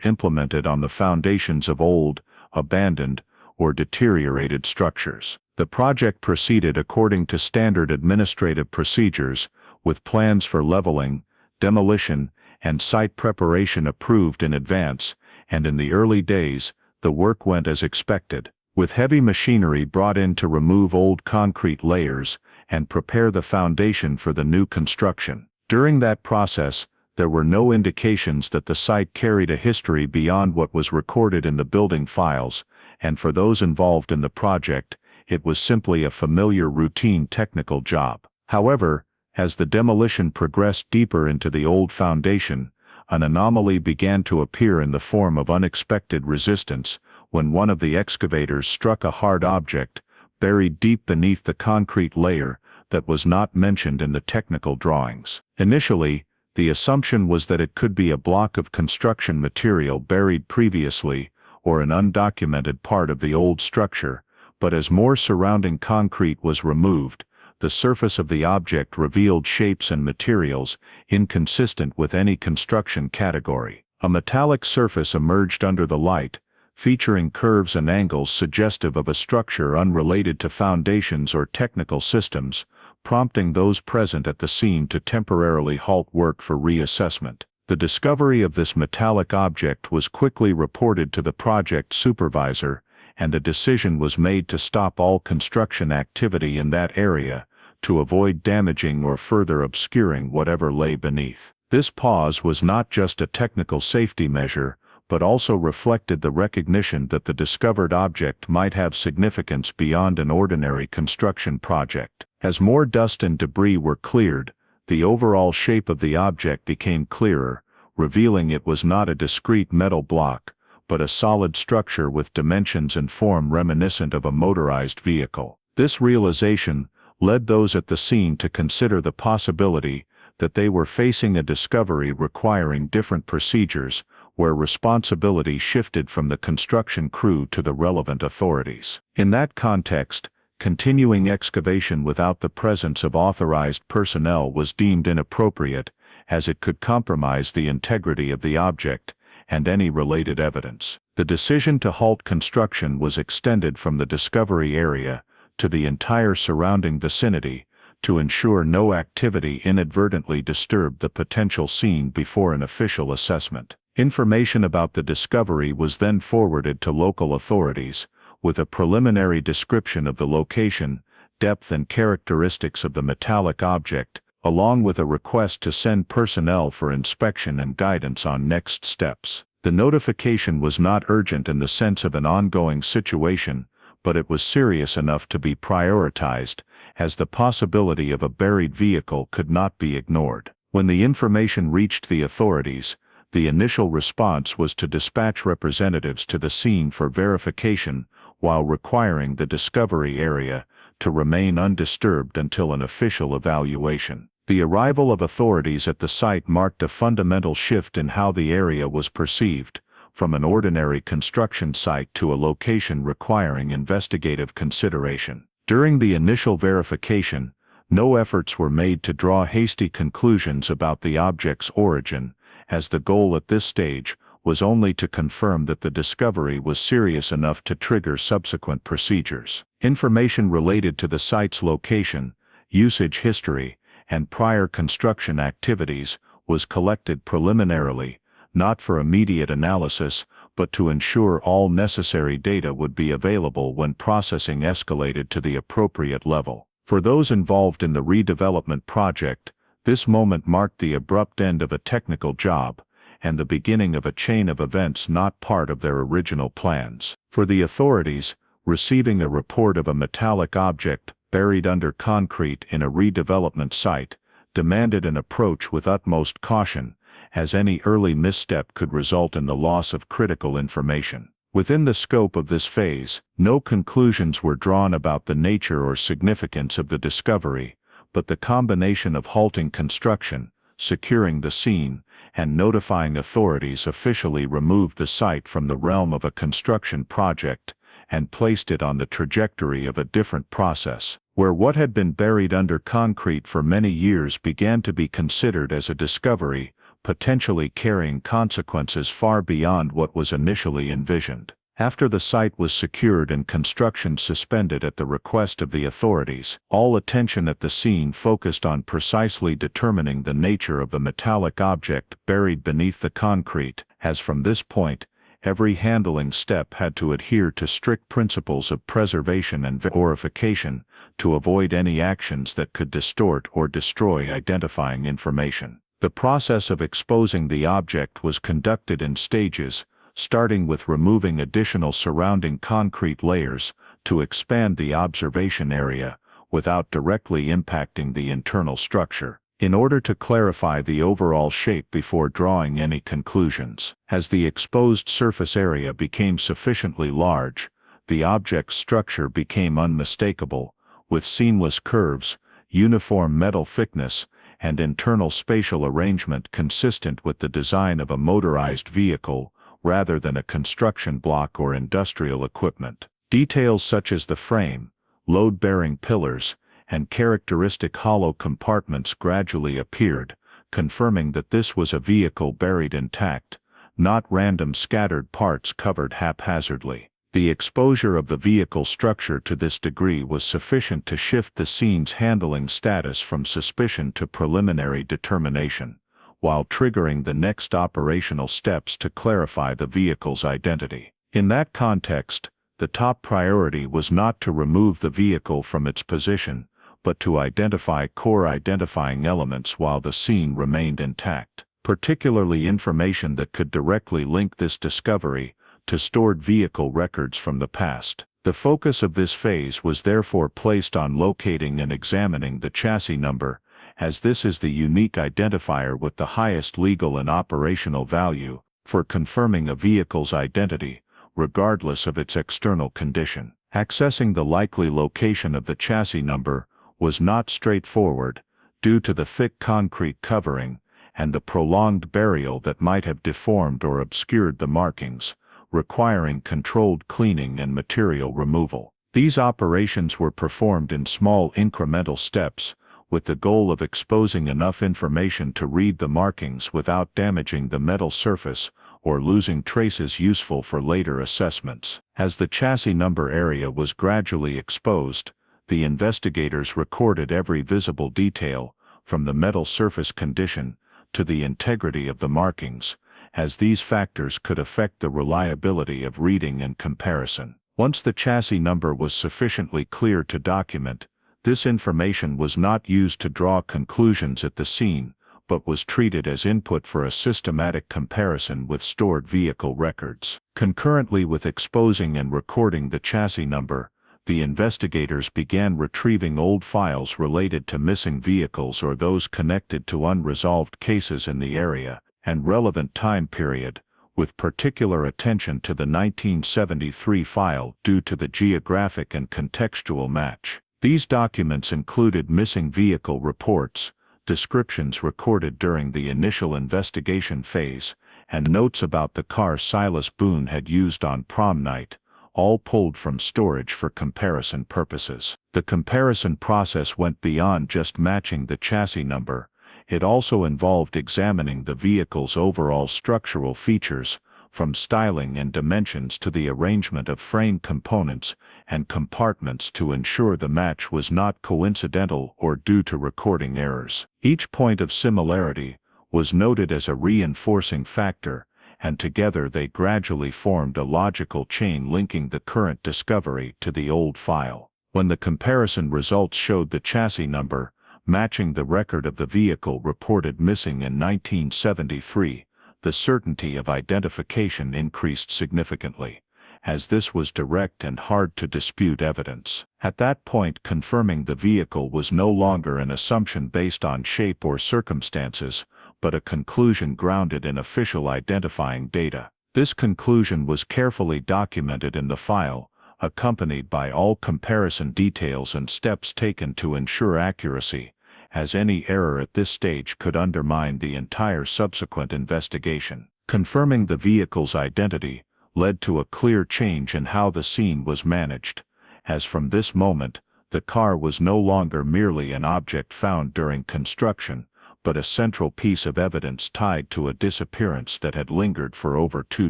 implemented on the foundations of old, abandoned, or deteriorated structures. The project proceeded according to standard administrative procedures, with plans for leveling, demolition, and site preparation approved in advance, and in the early days, the work went as expected, with heavy machinery brought in to remove old concrete layers and prepare the foundation for the new construction. During that process, there were no indications that the site carried a history beyond what was recorded in the building files, and for those involved in the project, it was simply a familiar routine technical job. However, as the demolition progressed deeper into the old foundation, an anomaly began to appear in the form of unexpected resistance when one of the excavators struck a hard object, buried deep beneath the concrete layer, that was not mentioned in the technical drawings. Initially, the assumption was that it could be a block of construction material buried previously, or an undocumented part of the old structure, but as more surrounding concrete was removed, the surface of the object revealed shapes and materials inconsistent with any construction category. A metallic surface emerged under the light, featuring curves and angles suggestive of a structure unrelated to foundations or technical systems, prompting those present at the scene to temporarily halt work for reassessment. The discovery of this metallic object was quickly reported to the project supervisor, and a decision was made to stop all construction activity in that area, to avoid damaging or further obscuring whatever lay beneath. This pause was not just a technical safety measure, but also reflected the recognition that the discovered object might have significance beyond an ordinary construction project. As more dust and debris were cleared, the overall shape of the object became clearer, revealing it was not a discrete metal block, but a solid structure with dimensions and form reminiscent of a motorized vehicle. This realization led those at the scene to consider the possibility that they were facing a discovery requiring different procedures, where responsibility shifted from the construction crew to the relevant authorities. In that context, continuing excavation without the presence of authorized personnel was deemed inappropriate, as it could compromise the integrity of the object and any related evidence. The decision to halt construction was extended from the discovery area to the entire surrounding vicinity, to ensure no activity inadvertently disturbed the potential scene before an official assessment. Information about the discovery was then forwarded to local authorities, with a preliminary description of the location, depth and characteristics of the metallic object, along with a request to send personnel for inspection and guidance on next steps. The notification was not urgent in the sense of an ongoing situation, but it was serious enough to be prioritized, as the possibility of a buried vehicle could not be ignored. When the information reached the authorities, the initial response was to dispatch representatives to the scene for verification, while requiring the discovery area to remain undisturbed until an official evaluation. The arrival of authorities at the site marked a fundamental shift in how the area was perceived, from an ordinary construction site to a location requiring investigative consideration. During the initial verification, no efforts were made to draw hasty conclusions about the object's origin, as the goal at this stage was only to confirm that the discovery was serious enough to trigger subsequent procedures. Information related to the site's location, usage history, and prior construction activities was collected preliminarily, not for immediate analysis, but to ensure all necessary data would be available when processing escalated to the appropriate level. For those involved in the redevelopment project, this moment marked the abrupt end of a technical job, and the beginning of a chain of events not part of their original plans. For the authorities, receiving a report of a metallic object buried under concrete in a redevelopment site demanded an approach with utmost caution, as any early misstep could result in the loss of critical information. Within the scope of this phase, no conclusions were drawn about the nature or significance of the discovery, but the combination of halting construction, securing the scene, and notifying authorities officially removed the site from the realm of a construction project and placed it on the trajectory of a different process, where what had been buried under concrete for many years began to be considered as a discovery, potentially carrying consequences far beyond what was initially envisioned. After the site was secured and construction suspended at the request of the authorities, all attention at the scene focused on precisely determining the nature of the metallic object buried beneath the concrete, as from this point, every handling step had to adhere to strict principles of preservation and verification to avoid any actions that could distort or destroy identifying information. The process of exposing the object was conducted in stages, starting with removing additional surrounding concrete layers to expand the observation area without directly impacting the internal structure, in order to clarify the overall shape before drawing any conclusions. As the exposed surface area became sufficiently large, the object's structure became unmistakable, with seamless curves, uniform metal thickness, and internal spatial arrangement consistent with the design of a motorized vehicle, rather than a construction block or industrial equipment. Details such as the frame, load-bearing pillars, and characteristic hollow compartments gradually appeared, confirming that this was a vehicle buried intact, not random scattered parts covered haphazardly. The exposure of the vehicle structure to this degree was sufficient to shift the scene's handling status from suspicion to preliminary determination, while triggering the next operational steps to clarify the vehicle's identity. In that context, the top priority was not to remove the vehicle from its position, but to identify core identifying elements while the scene remained intact, particularly information that could directly link this discovery to stored vehicle records from the past. The focus of this phase was therefore placed on locating and examining the chassis number, as this is the unique identifier with the highest legal and operational value for confirming a vehicle's identity, regardless of its external condition. Accessing the likely location of the chassis number was not straightforward, due to the thick concrete covering and the prolonged burial that might have deformed or obscured the markings, requiring controlled cleaning and material removal. These operations were performed in small incremental steps, with the goal of exposing enough information to read the markings without damaging the metal surface or losing traces useful for later assessments. As the chassis number area was gradually exposed, the investigators recorded every visible detail, from the metal surface condition to the integrity of the markings, as these factors could affect the reliability of reading and comparison. Once the chassis number was sufficiently clear to document, this information was not used to draw conclusions at the scene, but was treated as input for a systematic comparison with stored vehicle records. Concurrently with exposing and recording the chassis number, the investigators began retrieving old files related to missing vehicles or those connected to unresolved cases in the area and relevant time period, with particular attention to the 1973 file due to the geographic and contextual match. These documents included missing vehicle reports, descriptions recorded during the initial investigation phase, and notes about the car Silas Boone had used on prom night, all pulled from storage for comparison purposes. The comparison process went beyond just matching the chassis number. It also involved examining the vehicle's overall structural features, from styling and dimensions to the arrangement of frame components and compartments, to ensure the match was not coincidental or due to recording errors. Each point of similarity was noted as a reinforcing factor, and together they gradually formed a logical chain linking the current discovery to the old file. When the comparison results showed the chassis number matching the record of the vehicle reported missing in 1973, the certainty of identification increased significantly, as this was direct and hard to dispute evidence. At that point, confirming the vehicle was no longer an assumption based on shape or circumstances, but a conclusion grounded in official identifying data. This conclusion was carefully documented in the file, accompanied by all comparison details and steps taken to ensure accuracy, as any error at this stage could undermine the entire subsequent investigation. Confirming the vehicle's identity led to a clear change in how the scene was managed, as from this moment, the car was no longer merely an object found during construction, but a central piece of evidence tied to a disappearance that had lingered for over 2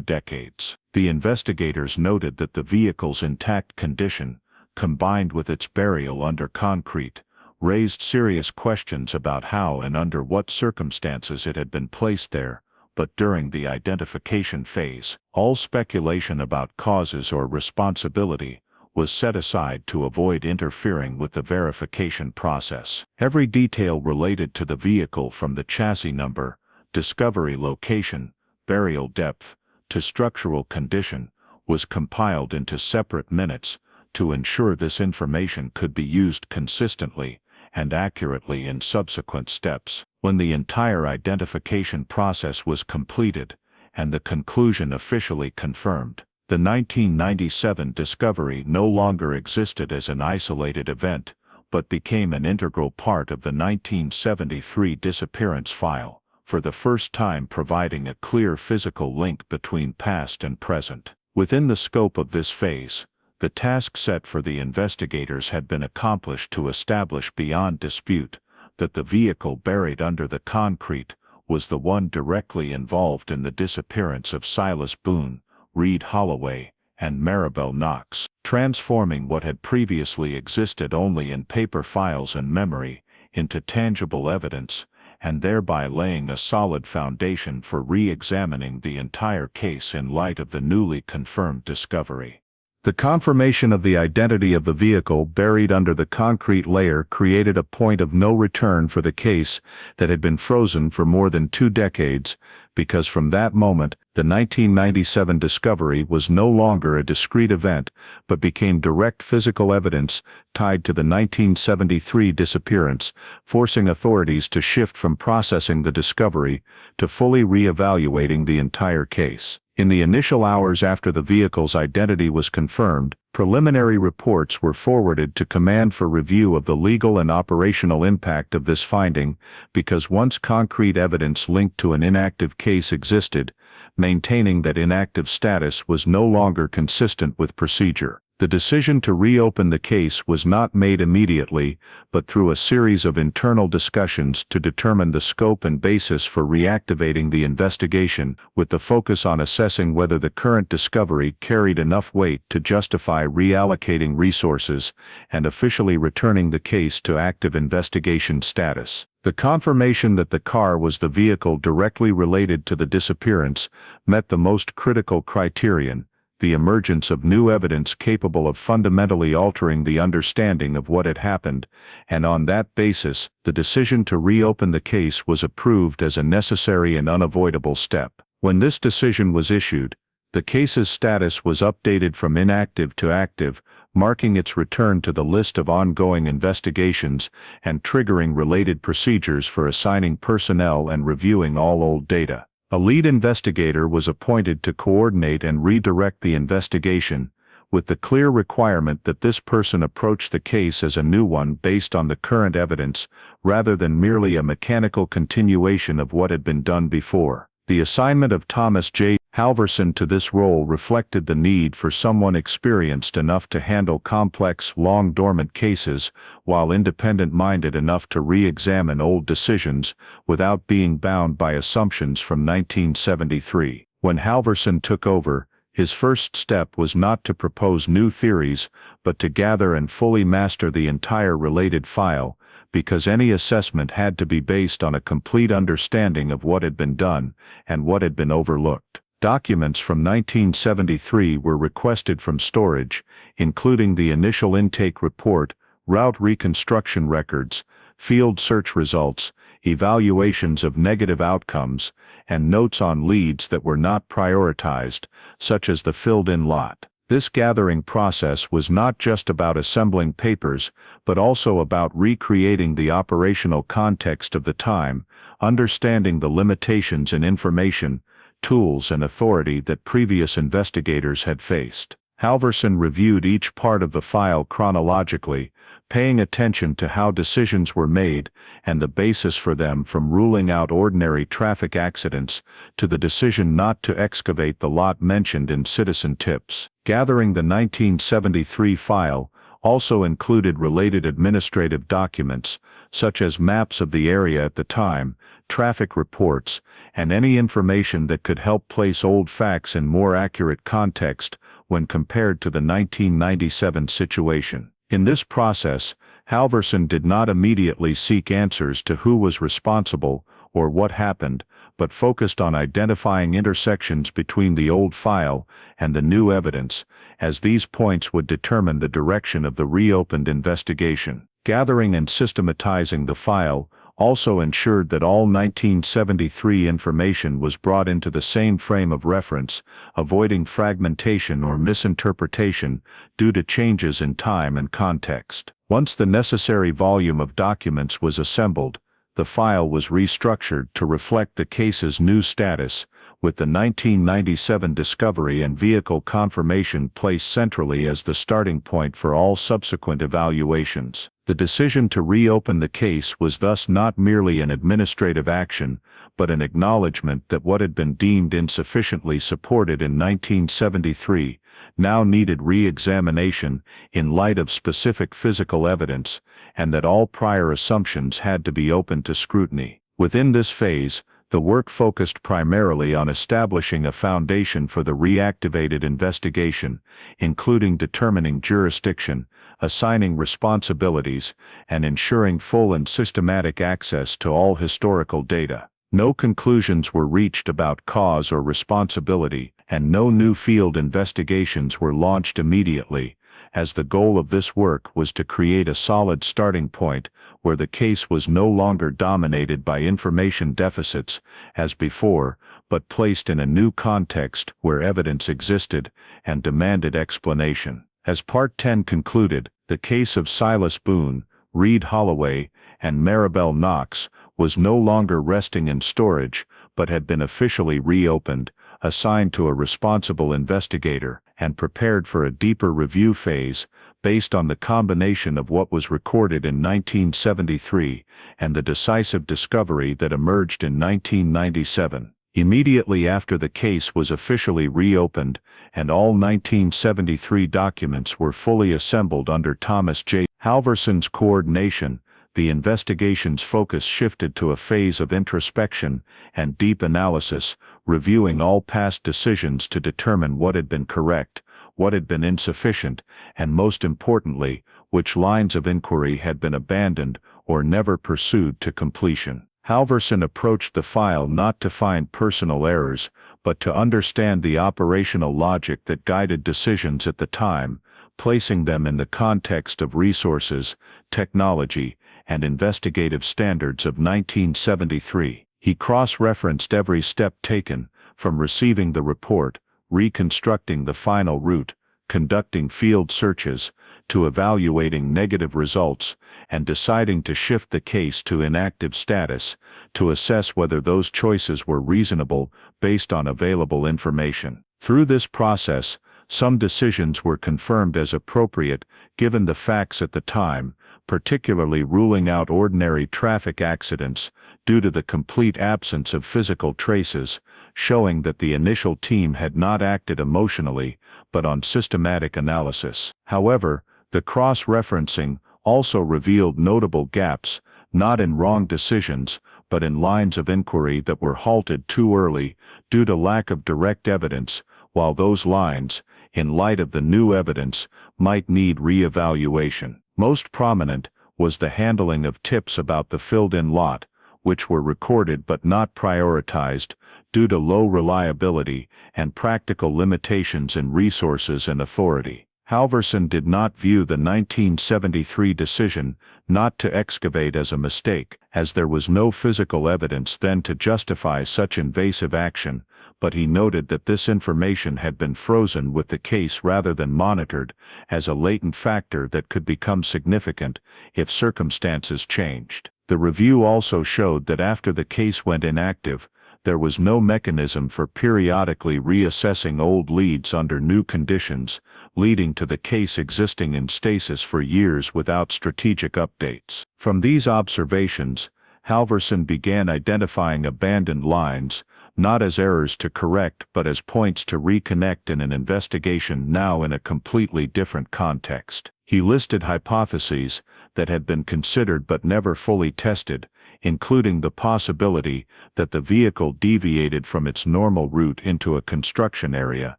decades. The investigators noted that the vehicle's intact condition, combined with its burial under concrete, raised serious questions about how and under what circumstances it had been placed there, but during the identification phase, all speculation about causes or responsibility was set aside to avoid interfering with the verification process. Every detail related to the vehicle, from the chassis number, discovery location, burial depth, to structural condition, was compiled into separate minutes to ensure this information could be used consistently and accurately in subsequent steps. When the entire identification process was completed and the conclusion officially confirmed, the 1997 discovery no longer existed as an isolated event, but became an integral part of the 1973 disappearance file, for the first time providing a clear physical link between past and present. Within the scope of this phase, the task set for the investigators had been accomplished to establish beyond dispute that the vehicle buried under the concrete was the one directly involved in the disappearance of Silas Boone, Reed Holloway, and Maribel Knox, transforming what had previously existed only in paper files and memory into tangible evidence, and thereby laying a solid foundation for re-examining the entire case in light of the newly confirmed discovery. The confirmation of the identity of the vehicle buried under the concrete layer created a point of no return for the case that had been frozen for more than 2 decades, because from that moment, the 1997 discovery was no longer a discrete event, but became direct physical evidence tied to the 1973 disappearance, forcing authorities to shift from processing the discovery to fully re-evaluating the entire case. In the initial hours after the vehicle's identity was confirmed, preliminary reports were forwarded to command for review of the legal and operational impact of this finding, because once concrete evidence linked to an inactive case existed, maintaining that inactive status was no longer consistent with procedure. The decision to reopen the case was not made immediately, but through a series of internal discussions to determine the scope and basis for reactivating the investigation, with the focus on assessing whether the current discovery carried enough weight to justify reallocating resources and officially returning the case to active investigation status. The confirmation that the car was the vehicle directly related to the disappearance met the most critical criterion: the emergence of new evidence capable of fundamentally altering the understanding of what had happened, and on that basis, the decision to reopen the case was approved as a necessary and unavoidable step. When this decision was issued, the case's status was updated from inactive to active, marking its return to the list of ongoing investigations and triggering related procedures for assigning personnel and reviewing all old data. A lead investigator was appointed to coordinate and redirect the investigation, with the clear requirement that this person approach the case as a new one based on the current evidence, rather than merely a mechanical continuation of what had been done before. The assignment of Thomas J. Halverson to this role reflected the need for someone experienced enough to handle complex, long-dormant cases, while independent-minded enough to re-examine old decisions without being bound by assumptions from 1973. When Halverson took over, his first step was not to propose new theories, but to gather and fully master the entire related file, because any assessment had to be based on a complete understanding of what had been done and what had been overlooked. Documents from 1973 were requested from storage, including the initial intake report, route reconstruction records, field search results, evaluations of negative outcomes, and notes on leads that were not prioritized, such as the filled-in lot. This gathering process was not just about assembling papers, but also about recreating the operational context of the time, understanding the limitations in information, tools and authority that previous investigators had faced. Halverson reviewed each part of the file chronologically, paying attention to how decisions were made and the basis for them, from ruling out ordinary traffic accidents to the decision not to excavate the lot mentioned in citizen tips. Gathering the 1973 file also included related administrative documents, such as maps of the area at the time, traffic reports, and any information that could help place old facts in more accurate context when compared to the 1997 situation. In this process, Halverson did not immediately seek answers to who was responsible or what happened, but focused on identifying intersections between the old file and the new evidence, as these points would determine the direction of the reopened investigation. Gathering and systematizing the file also ensured that all 1973 information was brought into the same frame of reference, avoiding fragmentation or misinterpretation due to changes in time and context. Once the necessary volume of documents was assembled, the file was restructured to reflect the case's new status, with the 1997 discovery and vehicle confirmation placed centrally as the starting point for all subsequent evaluations. The decision to reopen the case was thus not merely an administrative action, but an acknowledgement that what had been deemed insufficiently supported in 1973 now needed re-examination in light of specific physical evidence, and that all prior assumptions had to be open to scrutiny. Within this phase, the work focused primarily on establishing a foundation for the reactivated investigation, including determining jurisdiction, assigning responsibilities, and ensuring full and systematic access to all historical data. No conclusions were reached about cause or responsibility, and no new field investigations were launched immediately, as the goal of this work was to create a solid starting point where the case was no longer dominated by information deficits as before, but placed in a new context where evidence existed and demanded explanation. As Part 10 concluded, the case of Silas Boone, Reed Holloway, and Maribel Knox was no longer resting in storage, but had been officially reopened, assigned to a responsible investigator, and prepared for a deeper review phase based on the combination of what was recorded in 1973 and the decisive discovery that emerged in 1997. Immediately after the case was officially reopened and all 1973 documents were fully assembled under Thomas J. Halverson's coordination, the investigation's focus shifted to a phase of introspection and deep analysis, reviewing all past decisions to determine what had been correct, what had been insufficient, and most importantly, which lines of inquiry had been abandoned or never pursued to completion. Halverson approached the file not to find personal errors, but to understand the operational logic that guided decisions at the time, placing them in the context of resources, technology, and investigative standards of 1973. He cross-referenced every step taken, from receiving the report, reconstructing the final route, conducting field searches, to evaluating negative results, and deciding to shift the case to inactive status, to assess whether those choices were reasonable based on available information. Through this process, some decisions were confirmed as appropriate given the facts at the time, particularly ruling out ordinary traffic accidents due to the complete absence of physical traces, showing that the initial team had not acted emotionally, but on systematic analysis. However, the cross-referencing also revealed notable gaps, not in wrong decisions, but in lines of inquiry that were halted too early due to lack of direct evidence, while those lines, in light of the new evidence, might need re-evaluation. Most prominent was the handling of tips about the filled-in lot, which were recorded but not prioritized due to low reliability and practical limitations in resources and authority. Halverson did not view the 1973 decision not to excavate as a mistake, as there was no physical evidence then to justify such invasive action, but he noted that this information had been frozen with the case rather than monitored, as a latent factor that could become significant if circumstances changed. The review also showed that after the case went inactive, there was no mechanism for periodically reassessing old leads under new conditions, leading to the case existing in stasis for years without strategic updates. From these observations, Halverson began identifying abandoned lines, not as errors to correct but as points to reconnect in an investigation now in a completely different context. He listed hypotheses that had been considered but never fully tested, including the possibility that the vehicle deviated from its normal route into a construction area,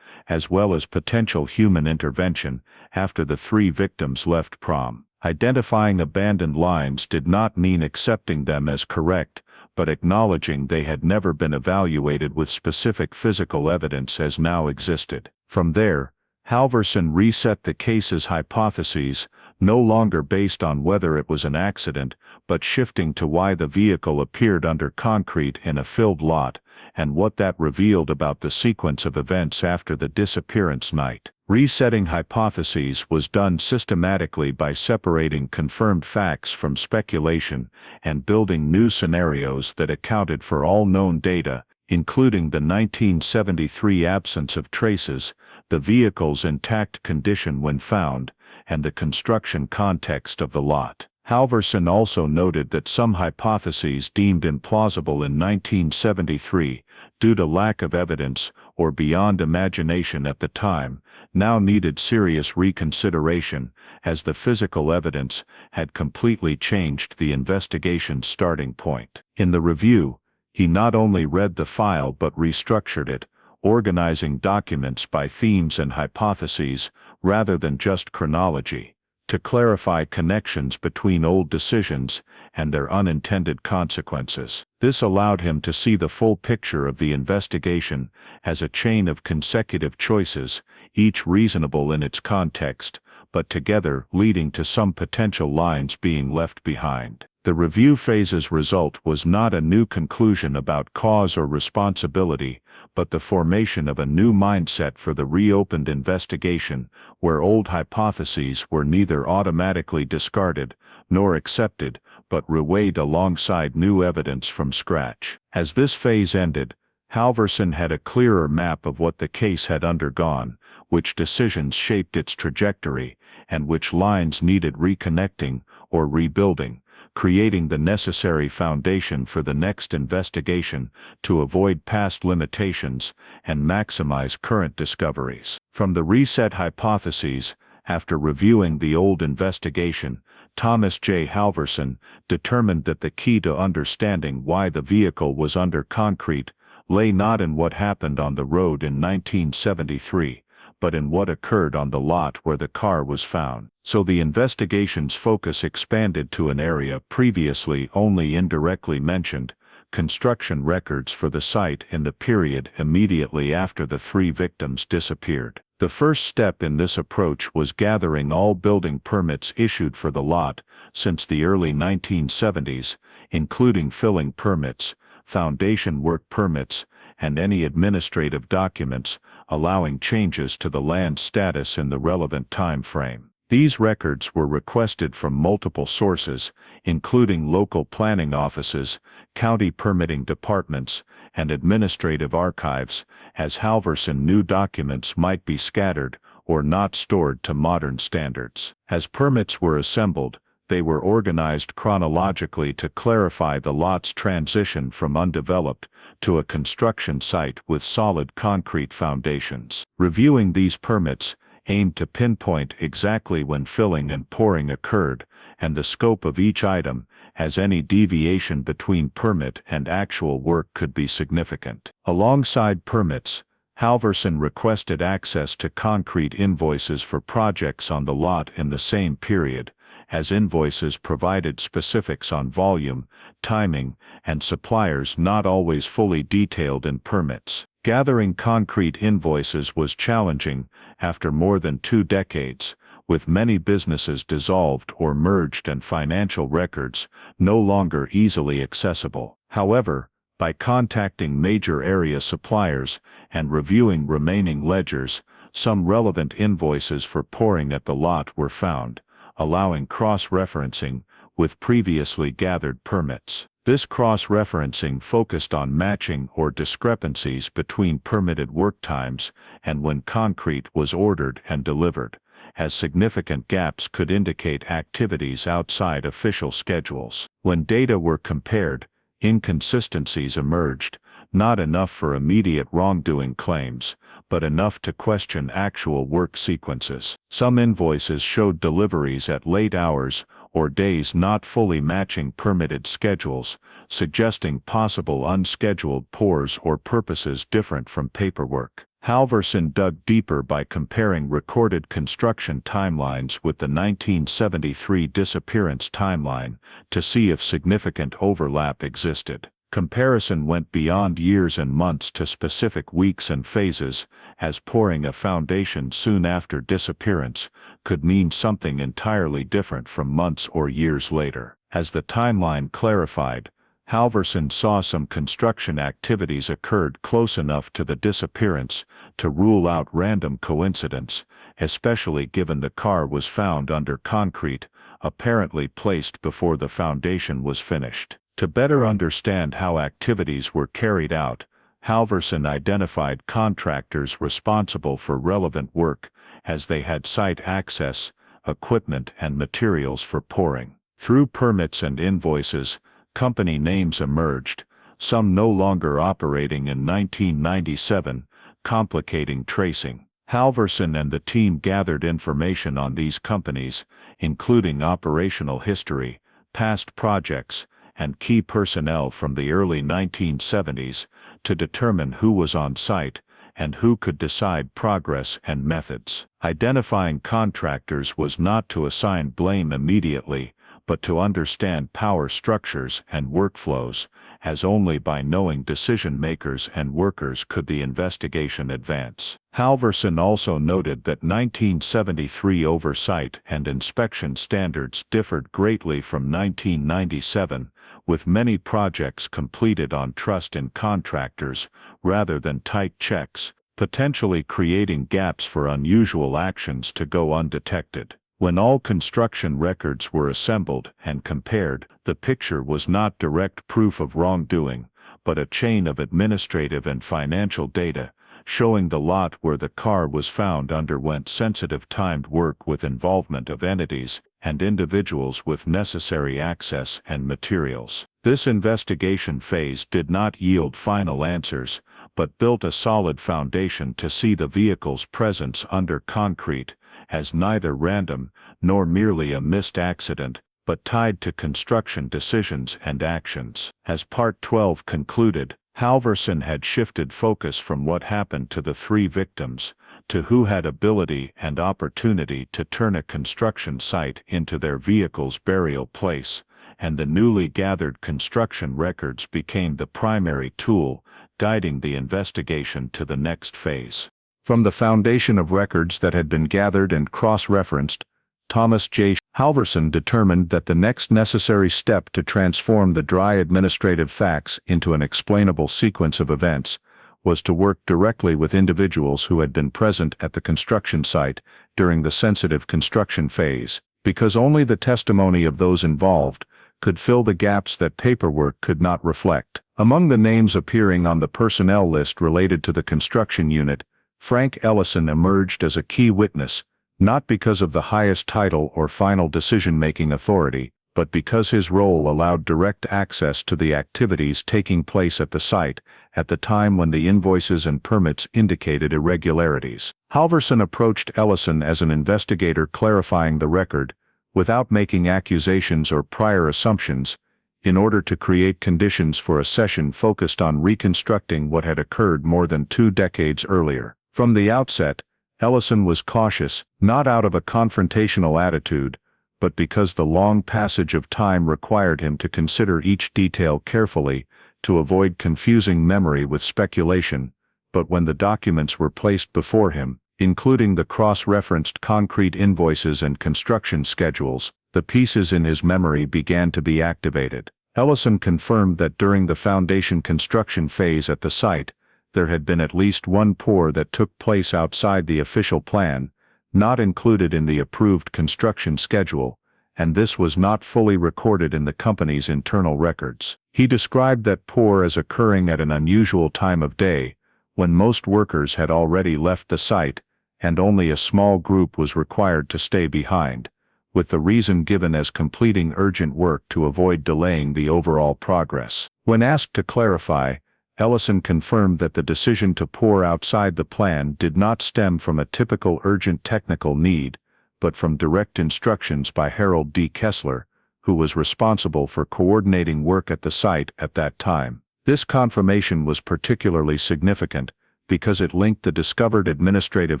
as well as potential human intervention after the 3 victims left prom. Identifying abandoned lines did not mean accepting them as correct, but acknowledging they had never been evaluated with specific physical evidence as now existed. From there, Halverson reset the case's hypotheses, no longer based on whether it was an accident, but shifting to why the vehicle appeared under concrete in a filled lot, and what that revealed about the sequence of events after the disappearance night. Resetting hypotheses was done systematically by separating confirmed facts from speculation and building new scenarios that accounted for all known data, including the 1973 absence of traces, the vehicle's intact condition when found, and the construction context of the lot. Halvorson also noted that some hypotheses deemed implausible in 1973, due to lack of evidence or beyond imagination at the time, now needed serious reconsideration, as the physical evidence had completely changed the investigation's starting point. In the review, he not only read the file but restructured it, organizing documents by themes and hypotheses rather than just chronology, to clarify connections between old decisions and their unintended consequences. This allowed him to see the full picture of the investigation as a chain of consecutive choices, each reasonable in its context, but together leading to some potential lines being left behind. The review phase's result was not a new conclusion about cause or responsibility, but the formation of a new mindset for the reopened investigation, where old hypotheses were neither automatically discarded nor accepted, but reweighed alongside new evidence from scratch. As this phase ended, Halvorson had a clearer map of what the case had undergone, which decisions shaped its trajectory, and which lines needed reconnecting or rebuilding, creating the necessary foundation for the next investigation to avoid past limitations and maximize current discoveries. From the reset hypotheses, after reviewing the old investigation, Thomas J. Halvorson determined that the key to understanding why the vehicle was under concrete lay not in what happened on the road in 1973, but in what occurred on the lot where the car was found. So the investigation's focus expanded to an area previously only indirectly mentioned: construction records for the site in the period immediately after the 3 victims disappeared. The first step in this approach was gathering all building permits issued for the lot since the early 1970s, including filling permits, foundation work permits, and any administrative documents allowing changes to the land status in the relevant time frame. These records were requested from multiple sources, including local planning offices, county permitting departments, and administrative archives, as Halvorson knew documents might be scattered or not stored to modern standards. As permits were assembled, they were organized chronologically to clarify the lot's transition from undeveloped to a construction site with solid concrete foundations. Reviewing these permits aimed to pinpoint exactly when filling and pouring occurred, and the scope of each item, as any deviation between permit and actual work could be significant. Alongside permits, Halvorson requested access to concrete invoices for projects on the lot in the same period, as invoices provided specifics on volume, timing, and suppliers not always fully detailed in permits. Gathering concrete invoices was challenging after more than 2 decades, with many businesses dissolved or merged and financial records no longer easily accessible. However, by contacting major area suppliers and reviewing remaining ledgers, some relevant invoices for pouring at the lot were found, allowing cross-referencing with previously gathered permits. This cross-referencing focused on matching or discrepancies between permitted work times and when concrete was ordered and delivered, as significant gaps could indicate activities outside official schedules. When data were compared, inconsistencies emerged, not enough for immediate wrongdoing claims, but enough to question actual work sequences. Some invoices showed deliveries at late hours or days not fully matching permitted schedules, suggesting possible unscheduled pours or purposes different from paperwork. Halvorson dug deeper by comparing recorded construction timelines with the 1973 disappearance timeline to see if significant overlap existed. Comparison went beyond years and months to specific weeks and phases, as pouring a foundation soon after disappearance could mean something entirely different from months or years later. As the timeline clarified, Halvorson saw some construction activities occurred close enough to the disappearance to rule out random coincidence, especially given the car was found under concrete, apparently placed before the foundation was finished. To better understand how activities were carried out, Halvorson identified contractors responsible for relevant work, as they had site access, equipment and materials for pouring. Through permits and invoices, company names emerged, some no longer operating in 1997, complicating tracing. Halverson and the team gathered information on these companies, including operational history, past projects, and key personnel from the early 1970s, to determine who was on site and who could decide progress and methods. Identifying contractors was not to assign blame immediately, but to understand power structures and workflows, as only by knowing decision-makers and workers could the investigation advance. Halverson also noted that 1973 oversight and inspection standards differed greatly from 1997, with many projects completed on trust in contractors rather than tight checks, potentially creating gaps for unusual actions to go undetected. When all construction records were assembled and compared, the picture was not direct proof of wrongdoing, but a chain of administrative and financial data, showing the lot where the car was found underwent sensitive timed work with involvement of entities and individuals with necessary access and materials. This investigation phase did not yield final answers, but built a solid foundation to see the vehicle's presence under concrete as neither random nor merely a missed accident, but tied to construction decisions and actions. As Part 12 concluded, Halverson had shifted focus from what happened to the three victims, to who had ability and opportunity to turn a construction site into their vehicle's burial place, and the newly gathered construction records became the primary tool guiding the investigation to the next phase. From the foundation of records that had been gathered and cross-referenced, Thomas J. Halverson determined that the next necessary step to transform the dry administrative facts into an explainable sequence of events was to work directly with individuals who had been present at the construction site during the sensitive construction phase, because only the testimony of those involved could fill the gaps that paperwork could not reflect. Among the names appearing on the personnel list related to the construction unit, Frank Ellison emerged as a key witness, not because of the highest title or final decision-making authority, but because his role allowed direct access to the activities taking place at the site at the time when the invoices and permits indicated irregularities. Halverson approached Ellison as an investigator clarifying the record, without making accusations or prior assumptions, in order to create conditions for a session focused on reconstructing what had occurred more than 2 decades earlier. From the outset, Ellison was cautious, not out of a confrontational attitude, but because the long passage of time required him to consider each detail carefully, to avoid confusing memory with speculation. But when the documents were placed before him, including the cross-referenced concrete invoices and construction schedules, the pieces in his memory began to be activated. Ellison confirmed that during the foundation construction phase at the site, there had been at least one pour that took place outside the official plan, not included in the approved construction schedule, and this was not fully recorded in the company's internal records. He described that pour as occurring at an unusual time of day, when most workers had already left the site, and only a small group was required to stay behind, with the reason given as completing urgent work to avoid delaying the overall progress. When asked to clarify, Ellison confirmed that the decision to pour outside the plan did not stem from a typical urgent technical need, but from direct instructions by Harold D. Kessler, who was responsible for coordinating work at the site at that time. This confirmation was particularly significant because it linked the discovered administrative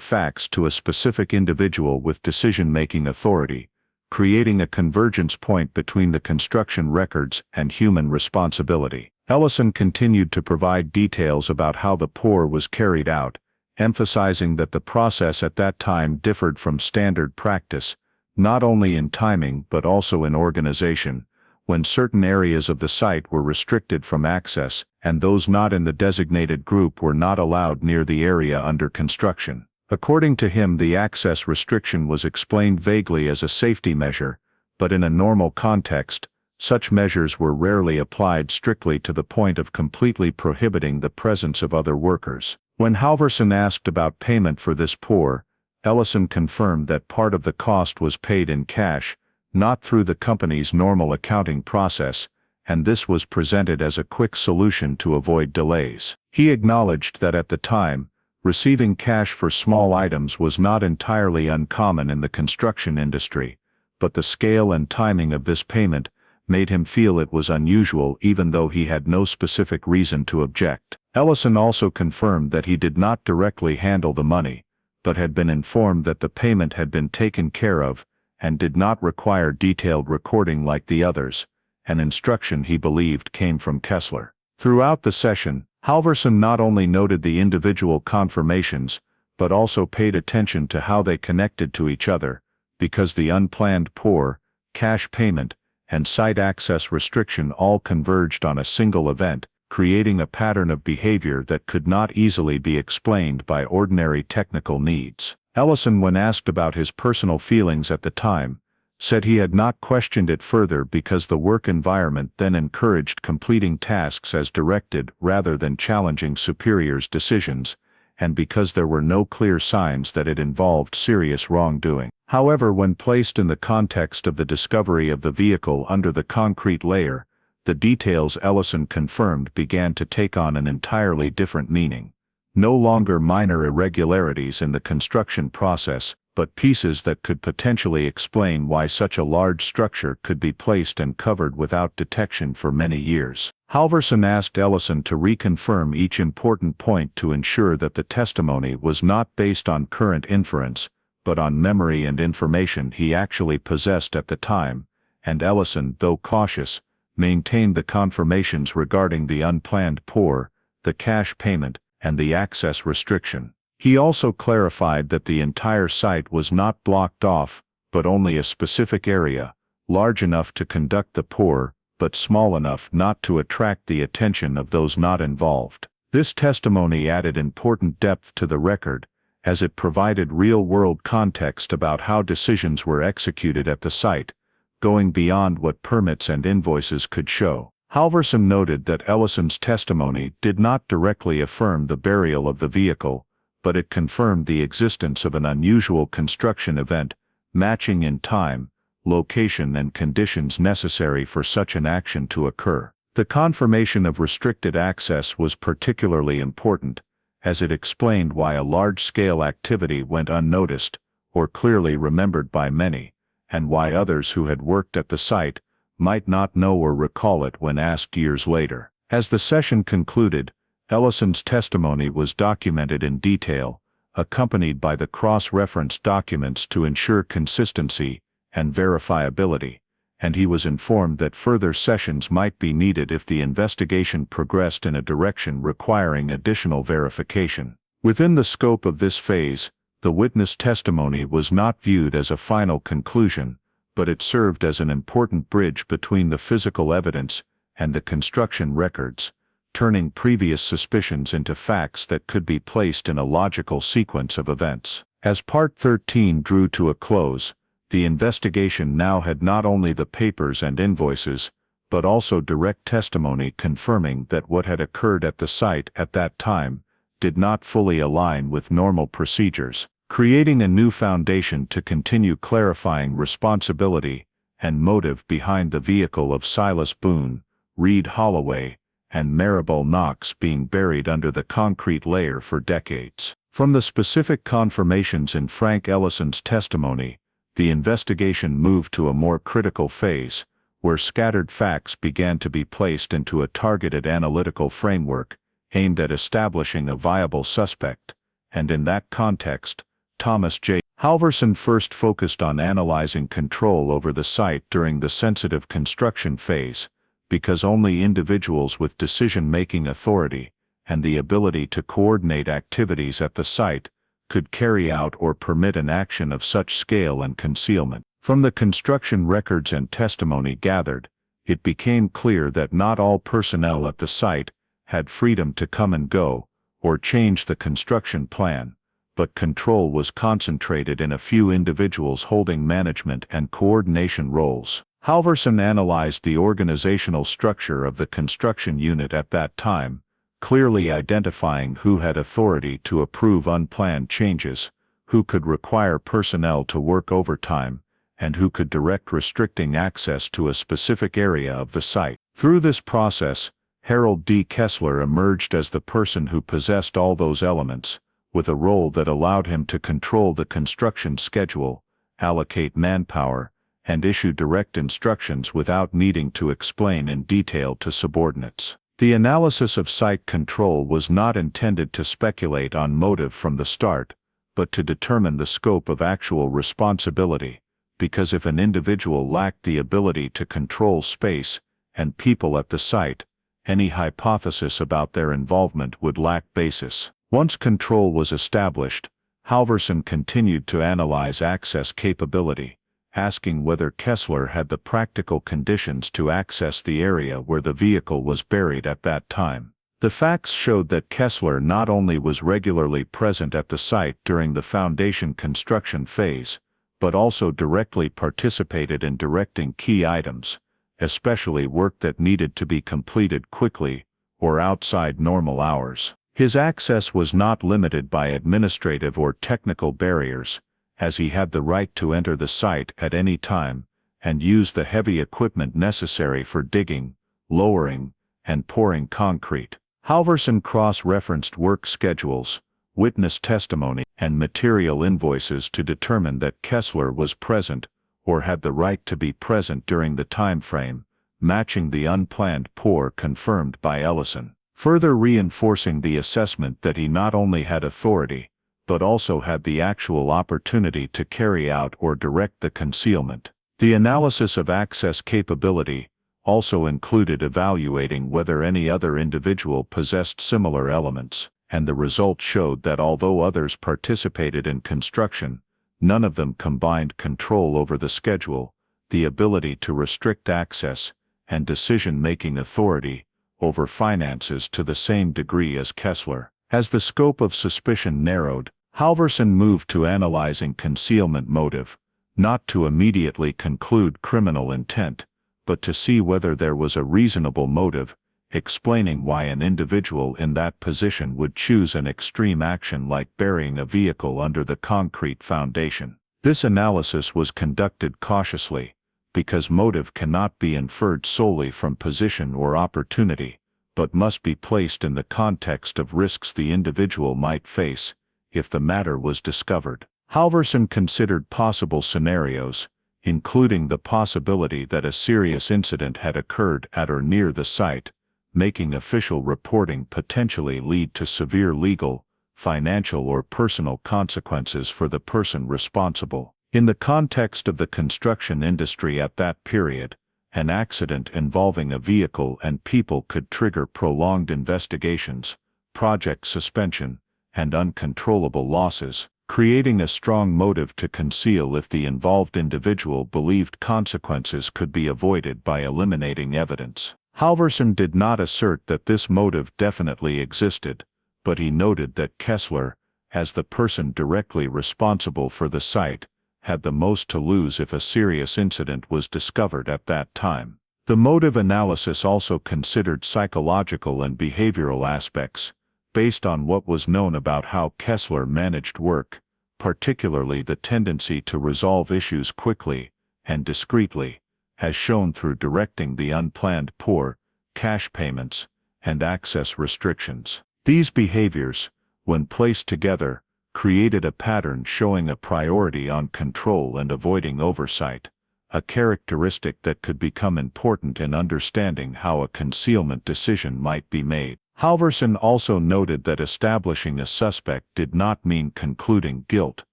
facts to a specific individual with decision-making authority, creating a convergence point between the construction records and human responsibility. Ellison continued to provide details about how the pour was carried out, emphasizing that the process at that time differed from standard practice, not only in timing but also in organization, when certain areas of the site were restricted from access, and those not in the designated group were not allowed near the area under construction. According to him, the access restriction was explained vaguely as a safety measure, but in a normal context, such measures were rarely applied strictly to the point of completely prohibiting the presence of other workers. When Halverson asked about payment for this pour, Ellison confirmed that part of the cost was paid in cash, not through the company's normal accounting process, and this was presented as a quick solution to avoid delays. He acknowledged that at the time, receiving cash for small items was not entirely uncommon in the construction industry, but the scale and timing of this payment made him feel it was unusual even though he had no specific reason to object. Ellison also confirmed that he did not directly handle the money, but had been informed that the payment had been taken care of and did not require detailed recording like the others, an instruction he believed came from Kessler. Throughout the session, Halverson not only noted the individual confirmations, but also paid attention to how they connected to each other, because the unplanned pour, cash payment, and site access restriction all converged on a single event, creating a pattern of behavior that could not easily be explained by ordinary technical needs. Ellison, when asked about his personal feelings at the time, said he had not questioned it further because the work environment then encouraged completing tasks as directed rather than challenging superiors' decisions, and because there were no clear signs that it involved serious wrongdoing. However, when placed in the context of the discovery of the vehicle under the concrete layer, the details Ellison confirmed began to take on an entirely different meaning. No longer minor irregularities in the construction process, but pieces that could potentially explain why such a large structure could be placed and covered without detection for many years. Halverson asked Ellison to reconfirm each important point to ensure that the testimony was not based on current inference, but on memory and information he actually possessed at the time, and Ellison, though cautious, maintained the confirmations regarding the unplanned pour, the cash payment, and the access restriction. He also clarified that the entire site was not blocked off, but only a specific area, large enough to conduct the pour, but small enough not to attract the attention of those not involved. This testimony added important depth to the record, as it provided real-world context about how decisions were executed at the site, going beyond what permits and invoices could show. Halverson noted that Ellison's testimony did not directly affirm the burial of the vehicle, but it confirmed the existence of an unusual construction event, matching in time, location and conditions necessary for such an action to occur. The confirmation of restricted access was particularly important, as it explained why a large-scale activity went unnoticed, or clearly remembered by many, and why others who had worked at the site might not know or recall it when asked years later. As the session concluded, Ellison's testimony was documented in detail, accompanied by the cross-referenced documents to ensure consistency and verifiability, and he was informed that further sessions might be needed if the investigation progressed in a direction requiring additional verification. Within the scope of this phase, the witness testimony was not viewed as a final conclusion, but it served as an important bridge between the physical evidence and the construction records, turning previous suspicions into facts that could be placed in a logical sequence of events. As Part 13 drew to a close, the investigation now had not only the papers and invoices, but also direct testimony confirming that what had occurred at the site at that time did not fully align with normal procedures, creating a new foundation to continue clarifying responsibility and motive behind the vehicle of Silas Boone, Reed Holloway, and Maribel Knox being buried under the concrete layer for decades. From the specific confirmations in Frank Ellison's testimony, the investigation moved to a more critical phase, where scattered facts began to be placed into a targeted analytical framework aimed at establishing a viable suspect, and in that context, Thomas J. Halverson first focused on analyzing control over the site during the sensitive construction phase, because only individuals with decision-making authority and the ability to coordinate activities at the site could carry out or permit an action of such scale and concealment. From the construction records and testimony gathered, it became clear that not all personnel at the site had freedom to come and go or change the construction plan, but control was concentrated in a few individuals holding management and coordination roles. Halverson analyzed the organizational structure of the construction unit at that time, clearly identifying who had authority to approve unplanned changes, who could require personnel to work overtime, and who could direct restricting access to a specific area of the site. Through this process, Harold D. Kessler emerged as the person who possessed all those elements, with a role that allowed him to control the construction schedule, allocate manpower, and issue direct instructions without needing to explain in detail to subordinates. The analysis of site control was not intended to speculate on motive from the start, but to determine the scope of actual responsibility, because if an individual lacked the ability to control space and people at the site, any hypothesis about their involvement would lack basis. Once control was established, Halvorson continued to analyze access capability, asking whether Kessler had the practical conditions to access the area where the vehicle was buried at that time. The facts showed that Kessler not only was regularly present at the site during the foundation construction phase, but also directly participated in directing key items, especially work that needed to be completed quickly or outside normal hours. His access was not limited by administrative or technical barriers, as he had the right to enter the site at any time and use the heavy equipment necessary for digging, lowering, and pouring concrete. Halvorson cross-referenced work schedules, witness testimony, and material invoices to determine that Kessler was present or had the right to be present during the time frame, matching the unplanned pour confirmed by Ellison, further reinforcing the assessment that he not only had authority, but also had the actual opportunity to carry out or direct the concealment. The analysis of access capability also included evaluating whether any other individual possessed similar elements, and the result showed that although others participated in construction, none of them combined control over the schedule, the ability to restrict access, and decision-making authority over finances to the same degree as Kessler. As the scope of suspicion narrowed, Halvorson moved to analyzing concealment motive, not to immediately conclude criminal intent, but to see whether there was a reasonable motive, explaining why an individual in that position would choose an extreme action like burying a vehicle under the concrete foundation. This analysis was conducted cautiously, because motive cannot be inferred solely from position or opportunity, but must be placed in the context of risks the individual might face if the matter was discovered. Halvorson considered possible scenarios, including the possibility that a serious incident had occurred at or near the site, making official reporting potentially lead to severe legal, financial or personal consequences for the person responsible. In the context of the construction industry at that period, an accident involving a vehicle and people could trigger prolonged investigations, project suspension, and uncontrollable losses, creating a strong motive to conceal if the involved individual believed consequences could be avoided by eliminating evidence. Halvorson did not assert that this motive definitely existed, but he noted that Kessler, as the person directly responsible for the site, had the most to lose if a serious incident was discovered at that time. The motive analysis also considered psychological and behavioral aspects, based on what was known about how Kessler managed work, particularly the tendency to resolve issues quickly and discreetly, as shown through directing the unplanned pour, cash payments, and access restrictions. These behaviors, when placed together, created a pattern showing a priority on control and avoiding oversight, a characteristic that could become important in understanding how a concealment decision might be made. Halvorson also noted that establishing a suspect did not mean concluding guilt,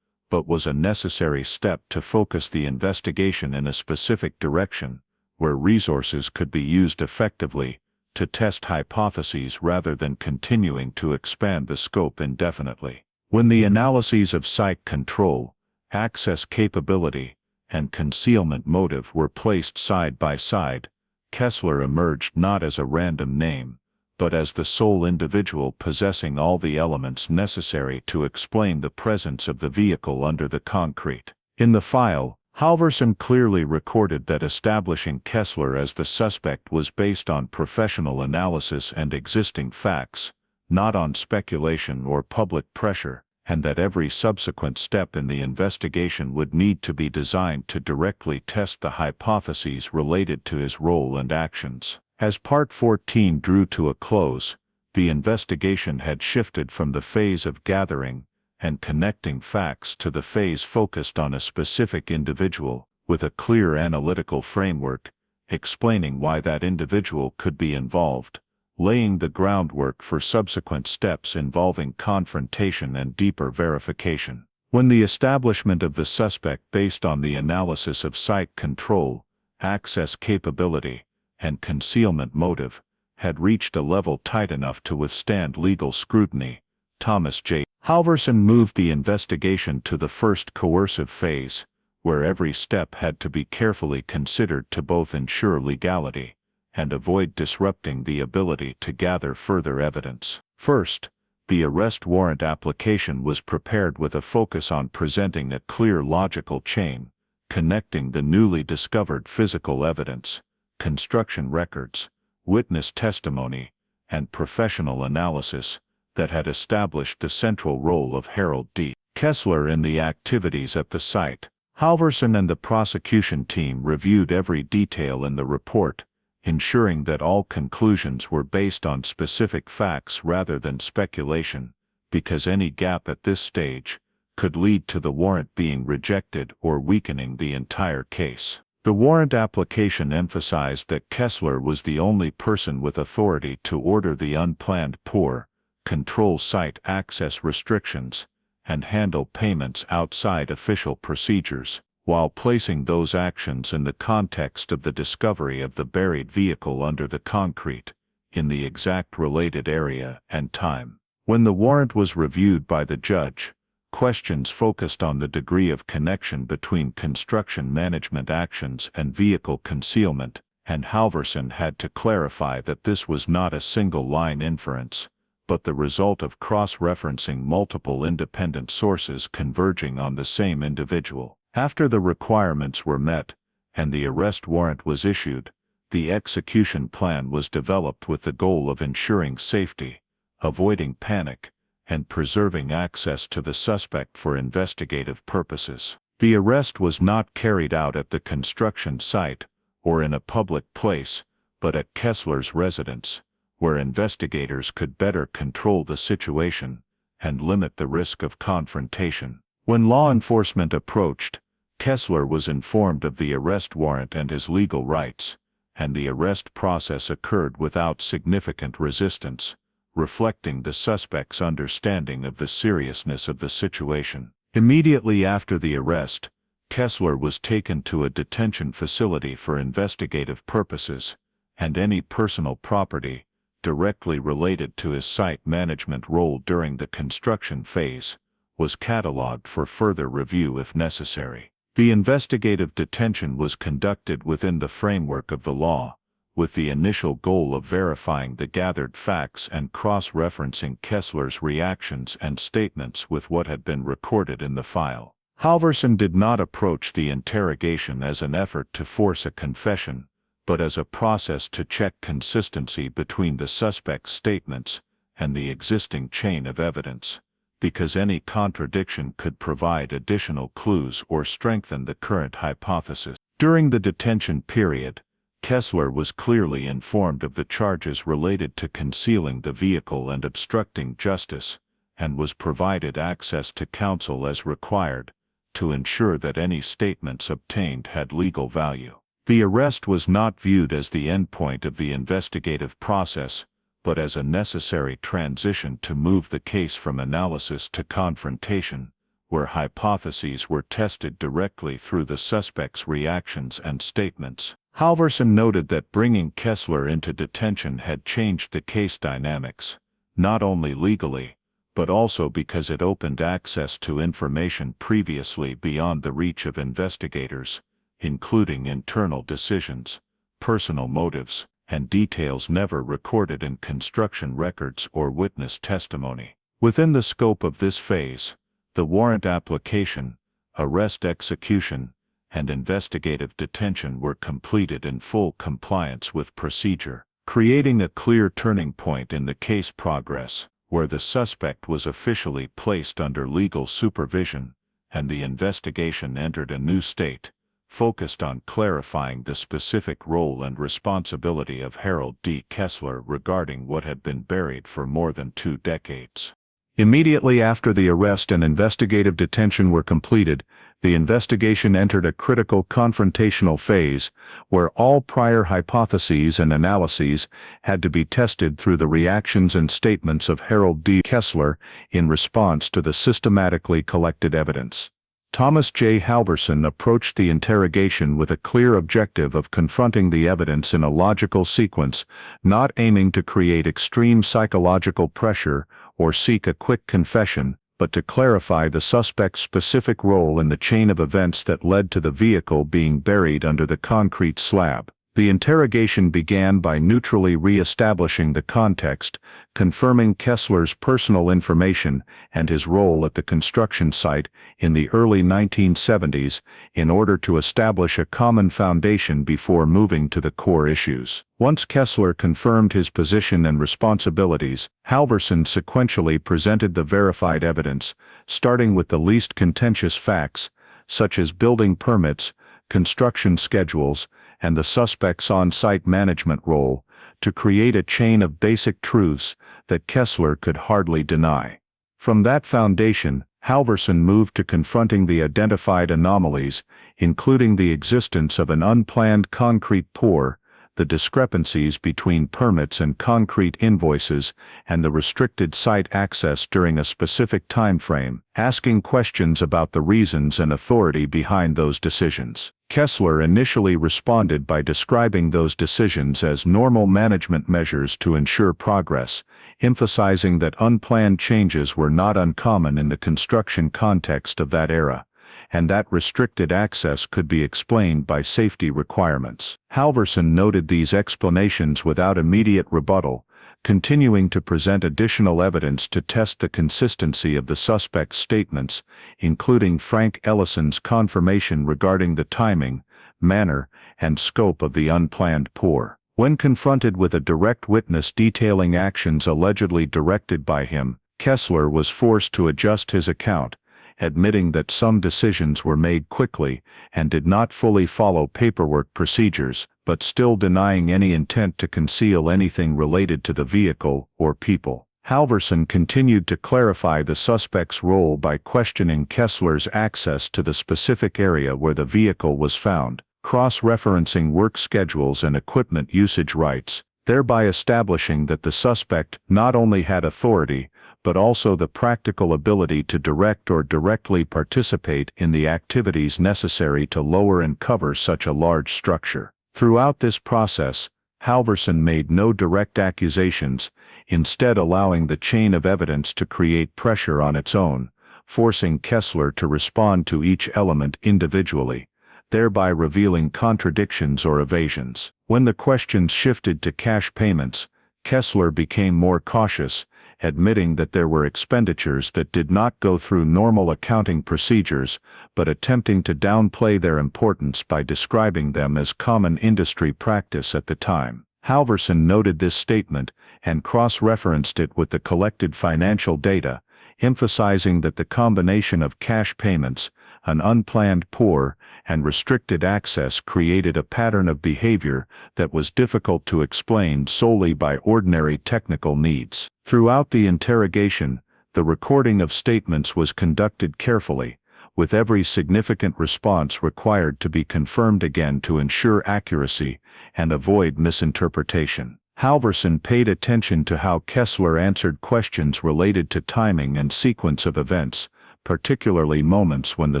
but was a necessary step to focus the investigation in a specific direction, where resources could be used effectively to test hypotheses rather than continuing to expand the scope indefinitely. When the analyses of site control, access capability, and concealment motive were placed side by side, Kessler emerged not as a random name, but as the sole individual possessing all the elements necessary to explain the presence of the vehicle under the concrete. In the file, Halvorson clearly recorded that establishing Kessler as the suspect was based on professional analysis and existing facts, not on speculation or public pressure, and that every subsequent step in the investigation would need to be designed to directly test the hypotheses related to his role and actions. As Part 14 drew to a close, the investigation had shifted from the phase of gathering and connecting facts to the phase focused on a specific individual, with a clear analytical framework, explaining why that individual could be involved, laying the groundwork for subsequent steps involving confrontation and deeper verification. When the establishment of the suspect based on the analysis of site control, access capability, and concealment motive had reached a level tight enough to withstand legal scrutiny, Thomas J. Halverson moved the investigation to the first coercive phase, where every step had to be carefully considered to both ensure legality and avoid disrupting the ability to gather further evidence. First, the arrest warrant application was prepared with a focus on presenting a clear logical chain, connecting the newly discovered physical evidence, construction records, witness testimony, and professional analysis that had established the central role of Harold D. Kessler in the activities at the site. Halverson and the prosecution team reviewed every detail in the report, ensuring that all conclusions were based on specific facts rather than speculation, because any gap at this stage could lead to the warrant being rejected or weakening the entire case. The warrant application emphasized that Kessler was the only person with authority to order the unplanned pour, control site access restrictions, and handle payments outside official procedures, while placing those actions in the context of the discovery of the buried vehicle under the concrete, in the exact related area and time. When the warrant was reviewed by the judge, questions focused on the degree of connection between construction management actions and vehicle concealment, and Halverson had to clarify that this was not a single-line inference, but the result of cross-referencing multiple independent sources converging on the same individual. After the requirements were met, and the arrest warrant was issued, the execution plan was developed with the goal of ensuring safety, avoiding panic, and preserving access to the suspect for investigative purposes. The arrest was not carried out at the construction site or in a public place, but at Kessler's residence, where investigators could better control the situation and limit the risk of confrontation. When law enforcement approached, Kessler was informed of the arrest warrant and his legal rights, and the arrest process occurred without significant resistance, reflecting the suspect's understanding of the seriousness of the situation. Immediately after the arrest, Kessler was taken to a detention facility for investigative purposes, and any personal property directly related to his site management role during the construction phase was catalogued for further review if necessary. The investigative detention was conducted within the framework of the law, with the initial goal of verifying the gathered facts and cross-referencing Kessler's reactions and statements with what had been recorded in the file. Halverson did not approach the interrogation as an effort to force a confession, but as a process to check consistency between the suspect's statements and the existing chain of evidence, because any contradiction could provide additional clues or strengthen the current hypothesis. During the detention period, Kessler was clearly informed of the charges related to concealing the vehicle and obstructing justice, and was provided access to counsel as required, to ensure that any statements obtained had legal value. The arrest was not viewed as the endpoint of the investigative process, but as a necessary transition to move the case from analysis to confrontation, where hypotheses were tested directly through the suspect's reactions and statements. Halverson noted that bringing Kessler into detention had changed the case dynamics, not only legally, but also because it opened access to information previously beyond the reach of investigators, including internal decisions, personal motives, and details never recorded in construction records or witness testimony. Within the scope of this phase, the warrant application, arrest execution, and investigative detention were completed in full compliance with procedure, creating a clear turning point in the case progress. where the suspect was officially placed under legal supervision, and the investigation entered a new state, focused on clarifying the specific role and responsibility of Harold D. Kessler regarding what had been buried for more than 2 decades. Immediately after the arrest and investigative detention were completed, the investigation entered a critical confrontational phase, where all prior hypotheses and analyses had to be tested through the reactions and statements of Harold D. Kessler in response to the systematically collected evidence. Thomas J. Halverson approached the interrogation with a clear objective of confronting the evidence in a logical sequence, not aiming to create extreme psychological pressure or seek a quick confession, but to clarify the suspect's specific role in the chain of events that led to the vehicle being buried under the concrete slab. The interrogation began by neutrally re-establishing the context, confirming Kessler's personal information and his role at the construction site in the early 1970s in order to establish a common foundation before moving to the core issues. Once Kessler confirmed his position and responsibilities, Halverson sequentially presented the verified evidence, starting with the least contentious facts, such as building permits, construction schedules, and the suspect's on-site management role, to create a chain of basic truths that Kessler could hardly deny. From that foundation, Halverson moved to confronting the identified anomalies, including the existence of an unplanned concrete pour, the discrepancies between permits and concrete invoices, and the restricted site access during a specific time frame, asking questions about the reasons and authority behind those decisions. Kessler initially responded by describing those decisions as normal management measures to ensure progress, emphasizing that unplanned changes were not uncommon in the construction context of that era, and that restricted access could be explained by safety requirements. Halverson noted these explanations without immediate rebuttal, continuing to present additional evidence to test the consistency of the suspect's statements, including Frank Ellison's confirmation regarding the timing, manner, and scope of the unplanned pour. When confronted with a direct witness detailing actions allegedly directed by him, Kessler was forced to adjust his account, admitting that some decisions were made quickly and did not fully follow paperwork procedures, but still denying any intent to conceal anything related to the vehicle or people. Halverson continued to clarify the suspect's role by questioning Kessler's access to the specific area where the vehicle was found, cross-referencing work schedules and equipment usage rights, thereby establishing that the suspect not only had authority, but also the practical ability to direct or directly participate in the activities necessary to lower and cover such a large structure. Throughout this process, Halverson made no direct accusations, instead allowing the chain of evidence to create pressure on its own, forcing Kessler to respond to each element individually, thereby revealing contradictions or evasions. When the questions shifted to cash payments, Kessler became more cautious, admitting that there were expenditures that did not go through normal accounting procedures, but attempting to downplay their importance by describing them as common industry practice at the time. Halverson noted this statement and cross-referenced it with the collected financial data, emphasizing that the combination of cash payments, an unplanned pour, and restricted access created a pattern of behavior that was difficult to explain solely by ordinary technical needs. Throughout the interrogation, the recording of statements was conducted carefully, with every significant response required to be confirmed again to ensure accuracy and avoid misinterpretation. Halverson paid attention to how Kessler answered questions related to timing and sequence of events, particularly moments when the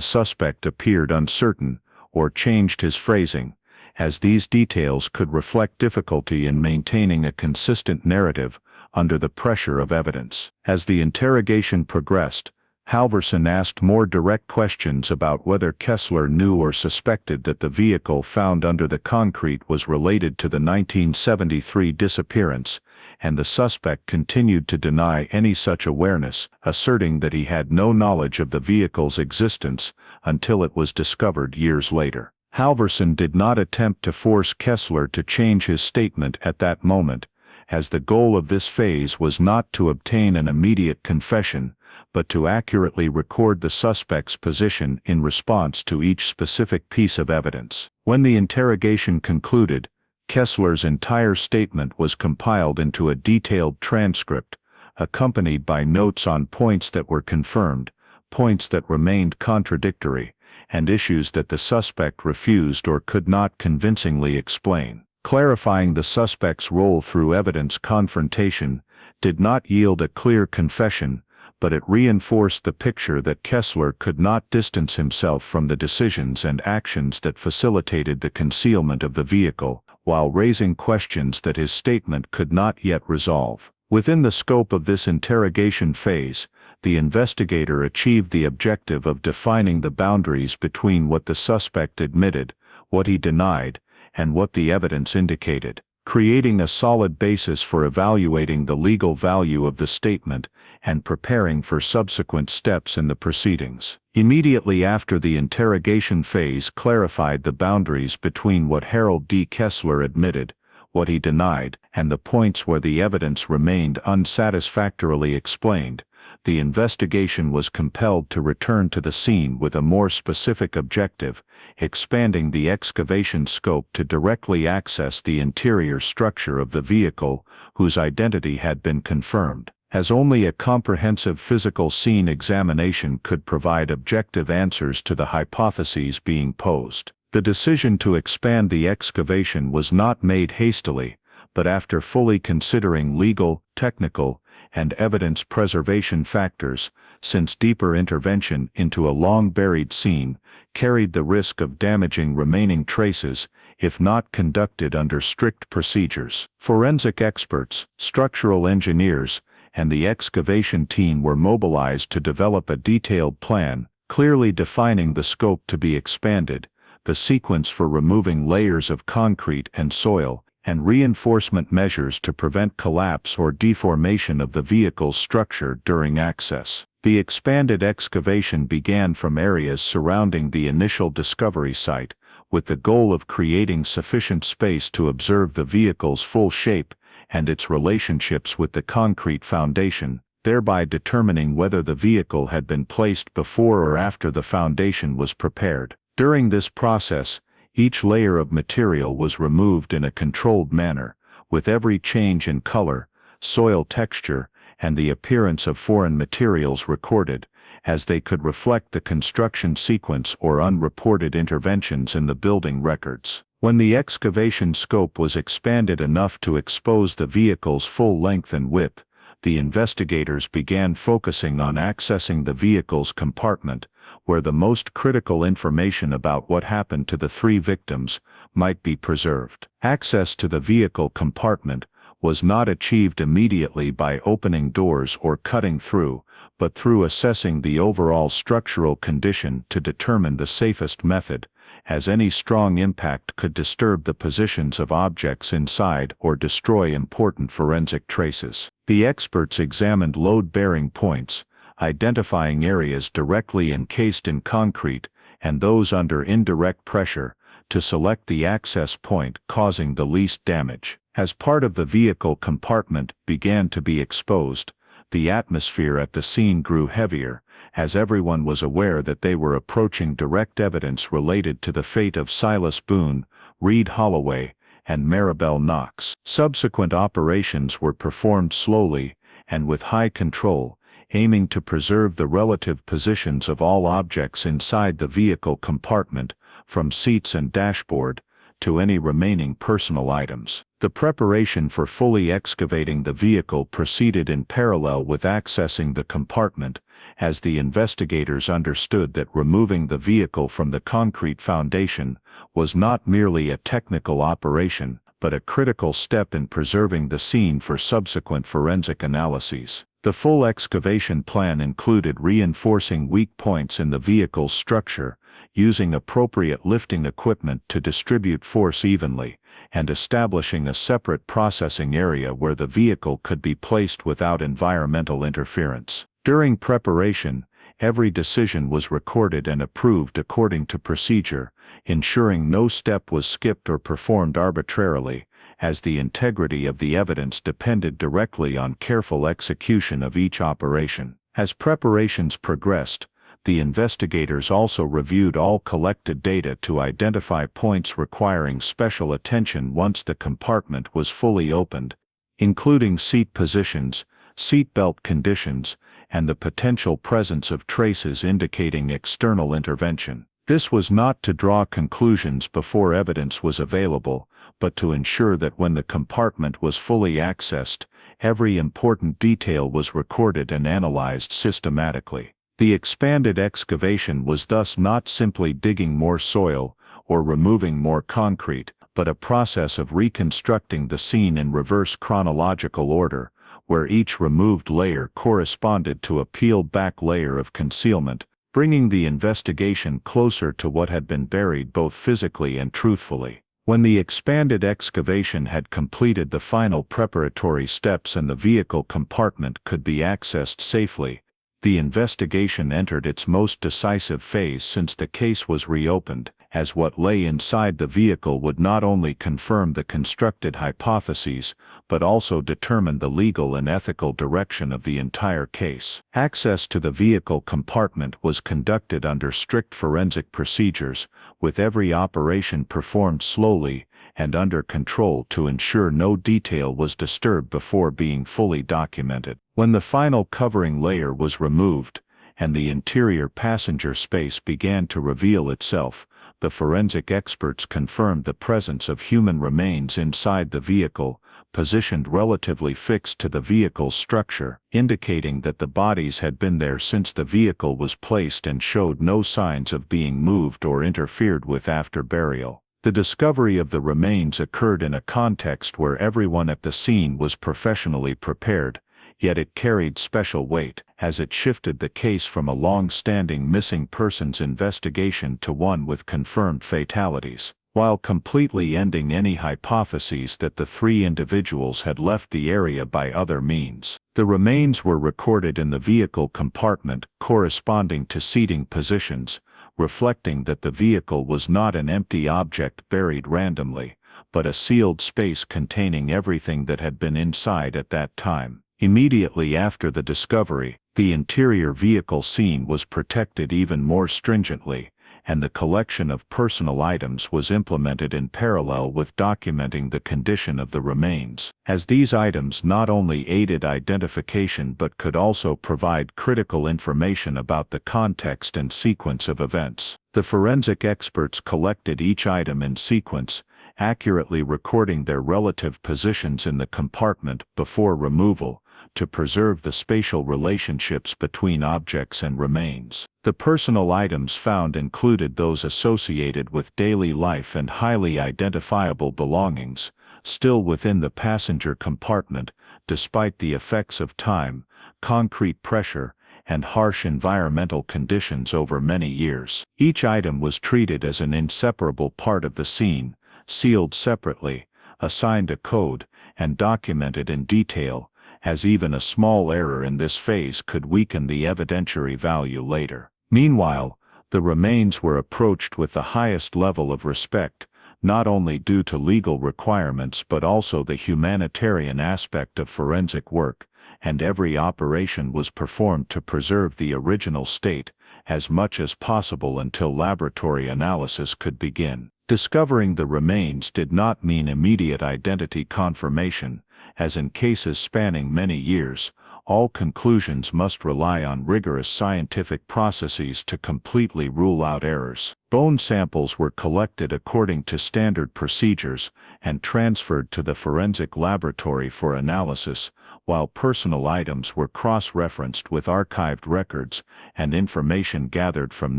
suspect appeared uncertain or changed his phrasing, as these details could reflect difficulty in maintaining a consistent narrative under the pressure of evidence. As the interrogation progressed, Halverson asked more direct questions about whether Kessler knew or suspected that the vehicle found under the concrete was related to the 1973 disappearance, and the suspect continued to deny any such awareness, asserting that he had no knowledge of the vehicle's existence until it was discovered years later. Halverson did not attempt to force Kessler to change his statement at that moment, as the goal of this phase was not to obtain an immediate confession, but to accurately record the suspect's position in response to each specific piece of evidence. When the interrogation concluded, Kessler's entire statement was compiled into a detailed transcript, accompanied by notes on points that were confirmed, points that remained contradictory, and issues that the suspect refused or could not convincingly explain. Clarifying the suspect's role through evidence confrontation did not yield a clear confession, but it reinforced the picture that Kessler could not distance himself from the decisions and actions that facilitated the concealment of the vehicle, while raising questions that his statement could not yet resolve. Within the scope of this interrogation phase, the investigator achieved the objective of defining the boundaries between what the suspect admitted, what he denied, and what the evidence indicated, creating a solid basis for evaluating the legal value of the statement and preparing for subsequent steps in the proceedings. Immediately after the interrogation phase clarified the boundaries between what Harold D. Kessler admitted, what he denied, and the points where the evidence remained unsatisfactorily explained, the investigation was compelled to return to the scene with a more specific objective, expanding the excavation scope to directly access the interior structure of the vehicle, whose identity had been confirmed, as only a comprehensive physical scene examination could provide objective answers to the hypotheses being posed. The decision to expand the excavation was not made hastily, but after fully considering legal, technical, and evidence preservation factors, since deeper intervention into a long-buried scene carried the risk of damaging remaining traces if not conducted under strict procedures. Forensic experts, structural engineers, and the excavation team were mobilized to develop a detailed plan, clearly defining the scope to be expanded, the sequence for removing layers of concrete and soil, and reinforcement measures to prevent collapse or deformation of the vehicle's structure during access. The expanded excavation began from areas surrounding the initial discovery site, with the goal of creating sufficient space to observe the vehicle's full shape and its relationships with the concrete foundation, thereby determining whether the vehicle had been placed before or after the foundation was prepared. During this process, each layer of material was removed in a controlled manner, with every change in color, soil texture, and the appearance of foreign materials recorded, as they could reflect the construction sequence or unreported interventions in the building records. When the excavation scope was expanded enough to expose the vehicle's full length and width, the investigators began focusing on accessing the vehicle's compartment, where the most critical information about what happened to the three victims might be preserved. Access to the vehicle compartment was not achieved immediately by opening doors or cutting through, but through assessing the overall structural condition to determine the safest method, as any strong impact could disturb the positions of objects inside or destroy important forensic traces. The experts examined load-bearing points, identifying areas directly encased in concrete and those under indirect pressure, to select the access point causing the least damage. As part of the vehicle compartment began to be exposed, the atmosphere at the scene grew heavier, as everyone was aware that they were approaching direct evidence related to the fate of Silas Boone, Reed Holloway, and Maribel Knox. Subsequent operations were performed slowly and with high control, aiming to preserve the relative positions of all objects inside the vehicle compartment, from seats and dashboard to any remaining personal items. The preparation for fully excavating the vehicle proceeded in parallel with accessing the compartment, as the investigators understood that removing the vehicle from the concrete foundation was not merely a technical operation, but a critical step in preserving the scene for subsequent forensic analyses. The full excavation plan included reinforcing weak points in the vehicle's structure, using appropriate lifting equipment to distribute force evenly, and establishing a separate processing area where the vehicle could be placed without environmental interference. During preparation, every decision was recorded and approved according to procedure, ensuring no step was skipped or performed arbitrarily, as the integrity of the evidence depended directly on careful execution of each operation. As preparations progressed, the investigators also reviewed all collected data to identify points requiring special attention once the compartment was fully opened, including seat positions, seatbelt conditions, and the potential presence of traces indicating external intervention. This was not to draw conclusions before evidence was available, but to ensure that when the compartment was fully accessed, every important detail was recorded and analyzed systematically. The expanded excavation was thus not simply digging more soil or removing more concrete, but a process of reconstructing the scene in reverse chronological order, where each removed layer corresponded to a peeled-back layer of concealment, bringing the investigation closer to what had been buried both physically and truthfully. When the expanded excavation had completed the final preparatory steps and the vehicle compartment could be accessed safely, the investigation entered its most decisive phase since the case was reopened, as what lay inside the vehicle would not only confirm the constructed hypotheses, but also determine the legal and ethical direction of the entire case. Access to the vehicle compartment was conducted under strict forensic procedures, with every operation performed slowly and under control to ensure no detail was disturbed before being fully documented. When the final covering layer was removed, and the interior passenger space began to reveal itself, the forensic experts confirmed the presence of human remains inside the vehicle, positioned relatively fixed to the vehicle's structure, indicating that the bodies had been there since the vehicle was placed and showed no signs of being moved or interfered with after burial. The discovery of the remains occurred in a context where everyone at the scene was professionally prepared, yet it carried special weight, as it shifted the case from a long-standing missing persons investigation to one with confirmed fatalities, while completely ending any hypotheses that the three individuals had left the area by other means. The remains were recorded in the vehicle compartment, corresponding to seating positions, reflecting that the vehicle was not an empty object buried randomly, but a sealed space containing everything that had been inside at that time. Immediately after the discovery, the interior vehicle scene was protected even more stringently, and the collection of personal items was implemented in parallel with documenting the condition of the remains, as these items not only aided identification but could also provide critical information about the context and sequence of events. The forensic experts collected each item in sequence, accurately recording their relative positions in the compartment before removal, to preserve the spatial relationships between objects and remains. The personal items found included those associated with daily life and highly identifiable belongings, still within the passenger compartment, despite the effects of time, concrete pressure, and harsh environmental conditions over many years. Each item was treated as an inseparable part of the scene, sealed separately, assigned a code, and documented in detail, as even a small error in this phase could weaken the evidentiary value later. Meanwhile, the remains were approached with the highest level of respect, not only due to legal requirements but also the humanitarian aspect of forensic work, and every operation was performed to preserve the original state as much as possible until laboratory analysis could begin. Discovering the remains did not mean immediate identity confirmation, as in cases spanning many years, all conclusions must rely on rigorous scientific processes to completely rule out errors. Bone samples were collected according to standard procedures and transferred to the forensic laboratory for analysis, while personal items were cross-referenced with archived records and information gathered from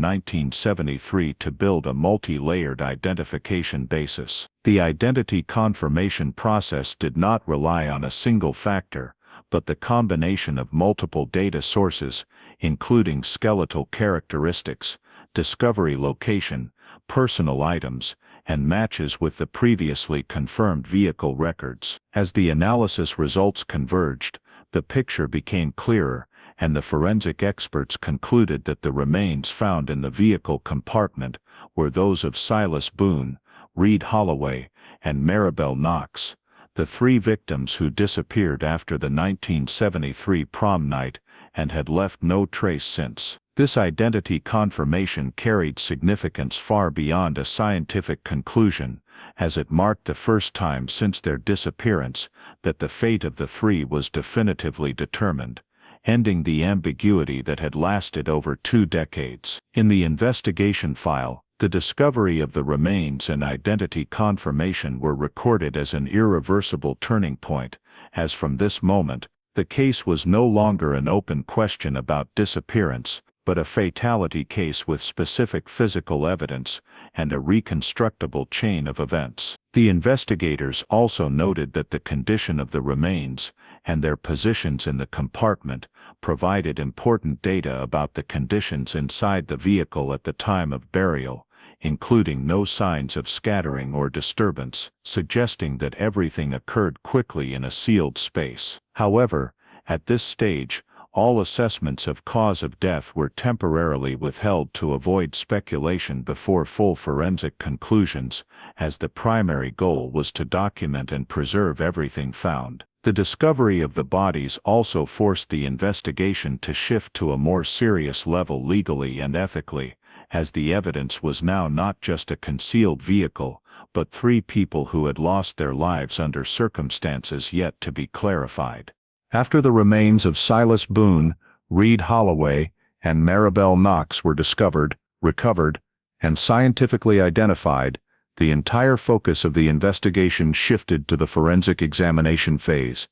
1973 to build a multi-layered identification basis. The identity confirmation process did not rely on a single factor, but the combination of multiple data sources, including skeletal characteristics, discovery location, personal items, and matches with the previously confirmed vehicle records. As the analysis results converged, the picture became clearer, and the forensic experts concluded that the remains found in the vehicle compartment were those of Silas Boone, Reed Holloway, and Maribel Knox, the three victims who disappeared after the 1973 prom night and had left no trace since. This identity confirmation carried significance far beyond a scientific conclusion, as it marked the first time since their disappearance that the fate of the three was definitively determined, ending the ambiguity that had lasted over 2 decades. In the investigation file, the discovery of the remains and identity confirmation were recorded as an irreversible turning point, as from this moment, the case was no longer an open question about disappearance, but a fatality case with specific physical evidence and a reconstructible chain of events. The investigators also noted that the condition of the remains and their positions in the compartment provided important data about the conditions inside the vehicle at the time of burial, including no signs of scattering or disturbance, suggesting that everything occurred quickly in a sealed space. However, at this stage, all assessments of cause of death were temporarily withheld to avoid speculation before full forensic conclusions, as the primary goal was to document and preserve everything found. The discovery of the bodies also forced the investigation to shift to a more serious level legally and ethically, as the evidence was now not just a concealed vehicle, but 3 people who had lost their lives under circumstances yet to be clarified. After the remains of Silas Boone, Reed Holloway, and Maribel Knox were recovered, and scientifically identified, the entire focus of the investigation shifted to the forensic examination phase,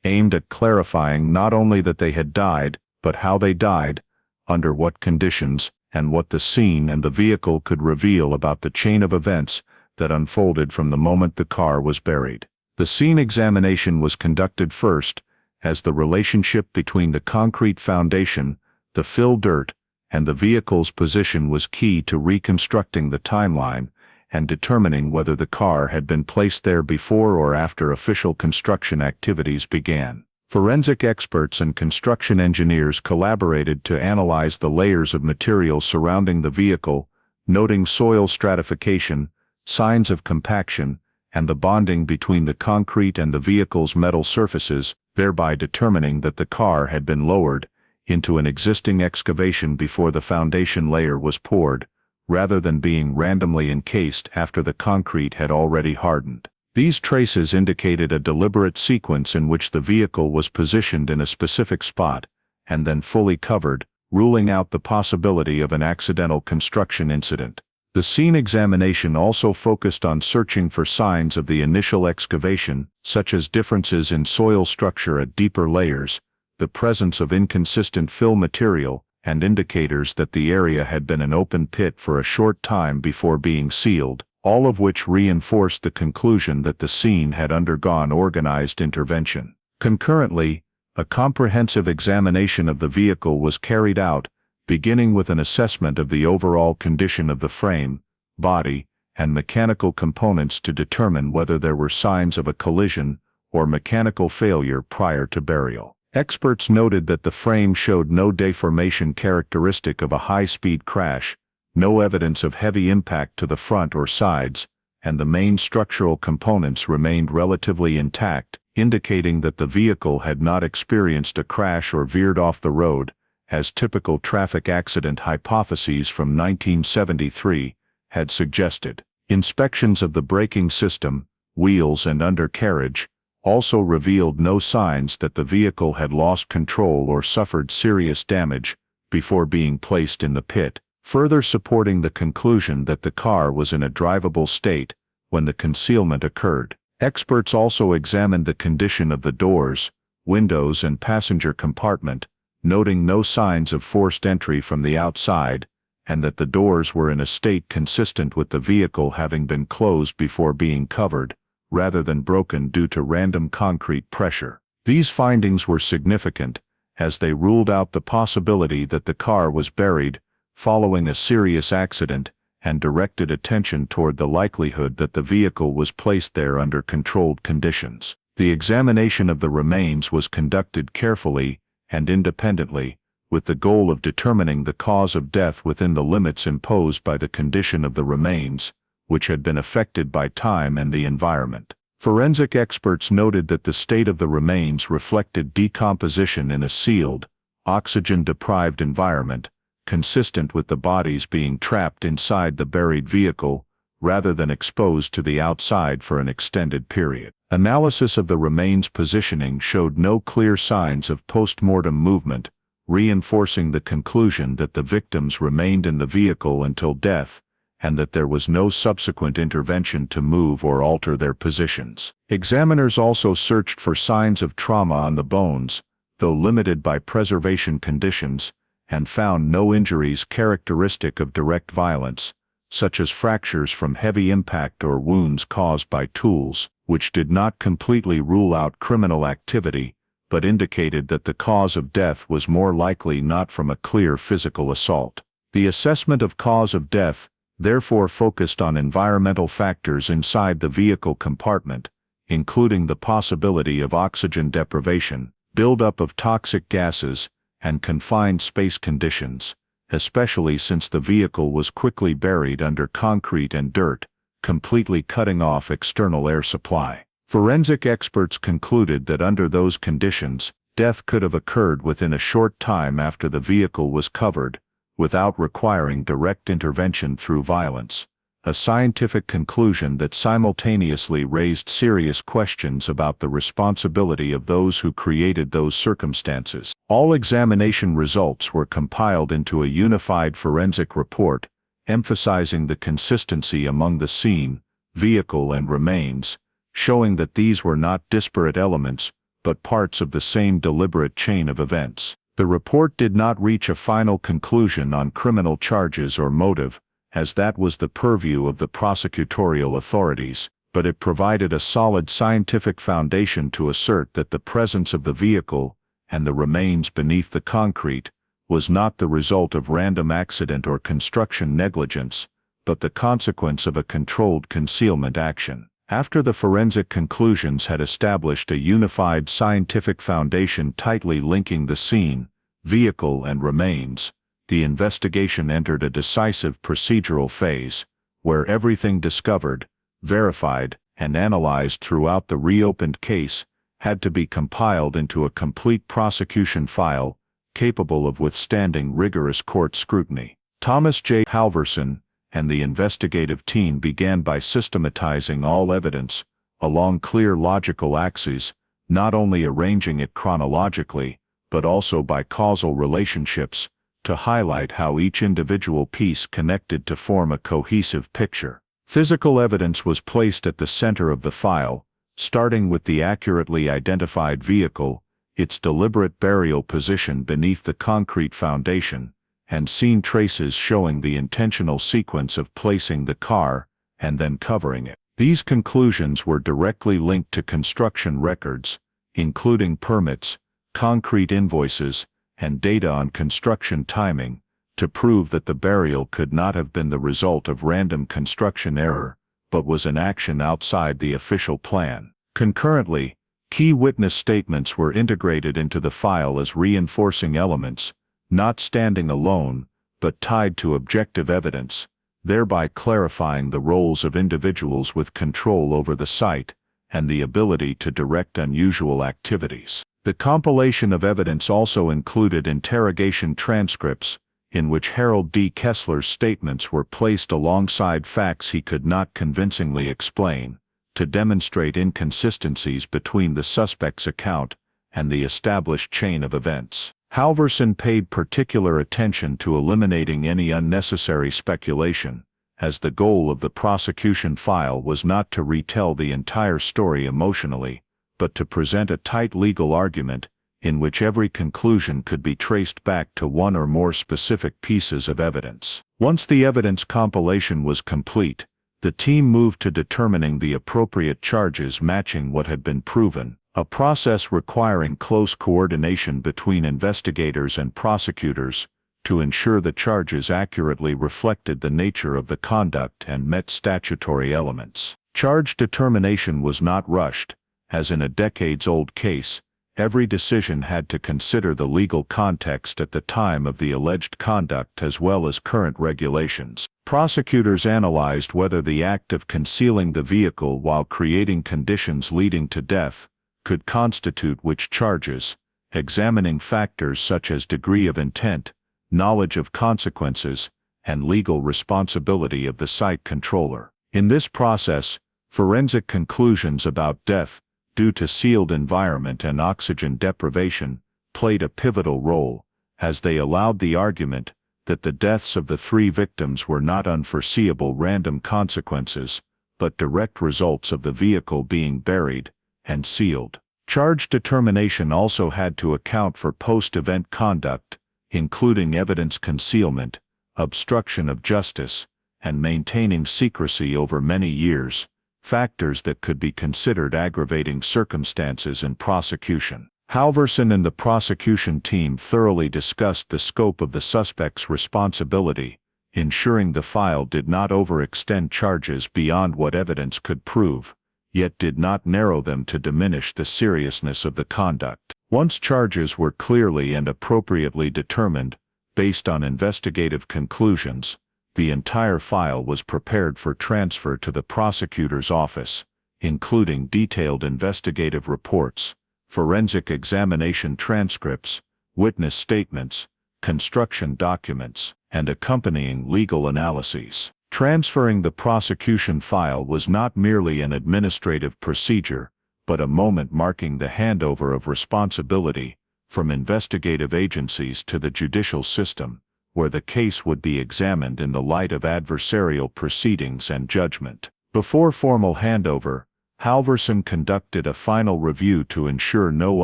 aimed at clarifying not only that they had died, but how they died, under what conditions, and what the scene and the vehicle could reveal about the chain of events that unfolded from the moment the car was buried. The scene examination was conducted first, as the relationship between the concrete foundation, the fill dirt, and the vehicle's position was key to reconstructing the timeline and determining whether the car had been placed there before or after official construction activities began. Forensic experts and construction engineers collaborated to analyze the layers of material surrounding the vehicle, noting soil stratification, signs of compaction, and the bonding between the concrete and the vehicle's metal surfaces, thereby determining that the car had been lowered into an existing excavation before the foundation layer was poured, rather than being randomly encased after the concrete had already hardened. These traces indicated a deliberate sequence in which the vehicle was positioned in a specific spot and then fully covered, ruling out the possibility of an accidental construction incident. The scene examination also focused on searching for signs of the initial excavation, such as differences in soil structure at deeper layers, the presence of inconsistent fill material, and indicators that the area had been an open pit for a short time before being sealed, all of which reinforced the conclusion that the scene had undergone organized intervention. Concurrently, a comprehensive examination of the vehicle was carried out, beginning with an assessment of the overall condition of the frame, body, and mechanical components to determine whether there were signs of a collision or mechanical failure prior to burial. Experts noted that the frame showed no deformation characteristic of a high-speed crash, no evidence of heavy impact to the front or sides, and the main structural components remained relatively intact, indicating that the vehicle had not experienced a crash or veered off the road, as typical traffic accident hypotheses from 1973 had suggested. Inspections of the braking system, wheels and undercarriage also revealed no signs that the vehicle had lost control or suffered serious damage before being placed in the pit, further supporting the conclusion that the car was in a drivable state when the concealment occurred. Experts also examined the condition of the doors, windows and passenger compartment, noting no signs of forced entry from the outside, and that the doors were in a state consistent with the vehicle having been closed before being covered, rather than broken due to random concrete pressure. These findings were significant, as they ruled out the possibility that the car was buried following a serious accident, and directed attention toward the likelihood that the vehicle was placed there under controlled conditions. The examination of the remains was conducted carefully and independently, with the goal of determining the cause of death within the limits imposed by the condition of the remains, which had been affected by time and the environment. Forensic experts noted that the state of the remains reflected decomposition in a sealed, oxygen-deprived environment, consistent with the bodies being trapped inside the buried vehicle rather than exposed to the outside for an extended period. Analysis of the remains' positioning showed no clear signs of post-mortem movement, reinforcing the conclusion that the victims remained in the vehicle until death, and that there was no subsequent intervention to move or alter their positions. Examiners also searched for signs of trauma on the bones, though limited by preservation conditions, and found no injuries characteristic of direct violence, such as fractures from heavy impact or wounds caused by tools, which did not completely rule out criminal activity, but indicated that the cause of death was more likely not from a clear physical assault. The assessment of cause of death therefore focused on environmental factors inside the vehicle compartment, including the possibility of oxygen deprivation, buildup of toxic gases, and confined space conditions, especially since the vehicle was quickly buried under concrete and dirt, completely cutting off external air supply. Forensic experts concluded that under those conditions, death could have occurred within a short time after the vehicle was covered, without requiring direct intervention through violence, a scientific conclusion that simultaneously raised serious questions about the responsibility of those who created those circumstances. All examination results were compiled into a unified forensic report, emphasizing the consistency among the scene, vehicle, and remains, showing that these were not disparate elements, but parts of the same deliberate chain of events. The report did not reach a final conclusion on criminal charges or motive, as that was the purview of the prosecutorial authorities, but it provided a solid scientific foundation to assert that the presence of the vehicle, and the remains beneath the concrete, was not the result of random accident or construction negligence, but the consequence of a controlled concealment action. After the forensic conclusions had established a unified scientific foundation tightly linking the scene, vehicle, and remains, the investigation entered a decisive procedural phase, where everything discovered, verified, and analyzed throughout the reopened case had to be compiled into a complete prosecution file, capable of withstanding rigorous court scrutiny. Thomas J. Halverson and the investigative team began by systematizing all evidence along clear logical axes, not only arranging it chronologically, but also by causal relationships, to highlight how each individual piece connected to form a cohesive picture. Physical evidence was placed at the center of the file, starting with the accurately identified vehicle, its deliberate burial position beneath the concrete foundation, and scene traces showing the intentional sequence of placing the car and then covering it. These conclusions were directly linked to construction records, including permits, concrete invoices, and data on construction timing, to prove that the burial could not have been the result of random construction error, but was an action outside the official plan. Concurrently, key witness statements were integrated into the file as reinforcing elements, not standing alone, but tied to objective evidence, thereby clarifying the roles of individuals with control over the site and the ability to direct unusual activities. The compilation of evidence also included interrogation transcripts, in which Harold D. Kessler's statements were placed alongside facts he could not convincingly explain, to demonstrate inconsistencies between the suspect's account and the established chain of events. Halverson paid particular attention to eliminating any unnecessary speculation, as the goal of the prosecution file was not to retell the entire story emotionally, but to present a tight legal argument in which every conclusion could be traced back to one or more specific pieces of evidence. Once the evidence compilation was complete, the team moved to determining the appropriate charges matching what had been proven, a process requiring close coordination between investigators and prosecutors to ensure the charges accurately reflected the nature of the conduct and met statutory elements. Charge determination was not rushed, as in a decades-old case, Every decision had to consider the legal context at the time of the alleged conduct as well as current regulations. Prosecutors analyzed whether the act of concealing the vehicle while creating conditions leading to death could constitute which charges, examining factors such as degree of intent, knowledge of consequences, and legal responsibility of the site controller. In this process, forensic conclusions about death due to sealed environment and oxygen deprivation played a pivotal role, as they allowed the argument that the deaths of the 3 victims were not unforeseeable random consequences, but direct results of the vehicle being buried and sealed. Charge determination also had to account for post-event conduct, including evidence concealment, obstruction of justice, and maintaining secrecy over many years, factors that could be considered aggravating circumstances in prosecution. Halverson and the prosecution team thoroughly discussed the scope of the suspect's responsibility, ensuring the file did not overextend charges beyond what evidence could prove, yet did not narrow them to diminish the seriousness of the conduct. Once charges were clearly and appropriately determined, based on investigative conclusions, the entire file was prepared for transfer to the prosecutor's office, including detailed investigative reports, forensic examination transcripts, witness statements, construction documents, and accompanying legal analyses. Transferring the prosecution file was not merely an administrative procedure, but a moment marking the handover of responsibility from investigative agencies to the judicial system, where the case would be examined in the light of adversarial proceedings and judgment. Before formal handover, Halverson conducted a final review to ensure no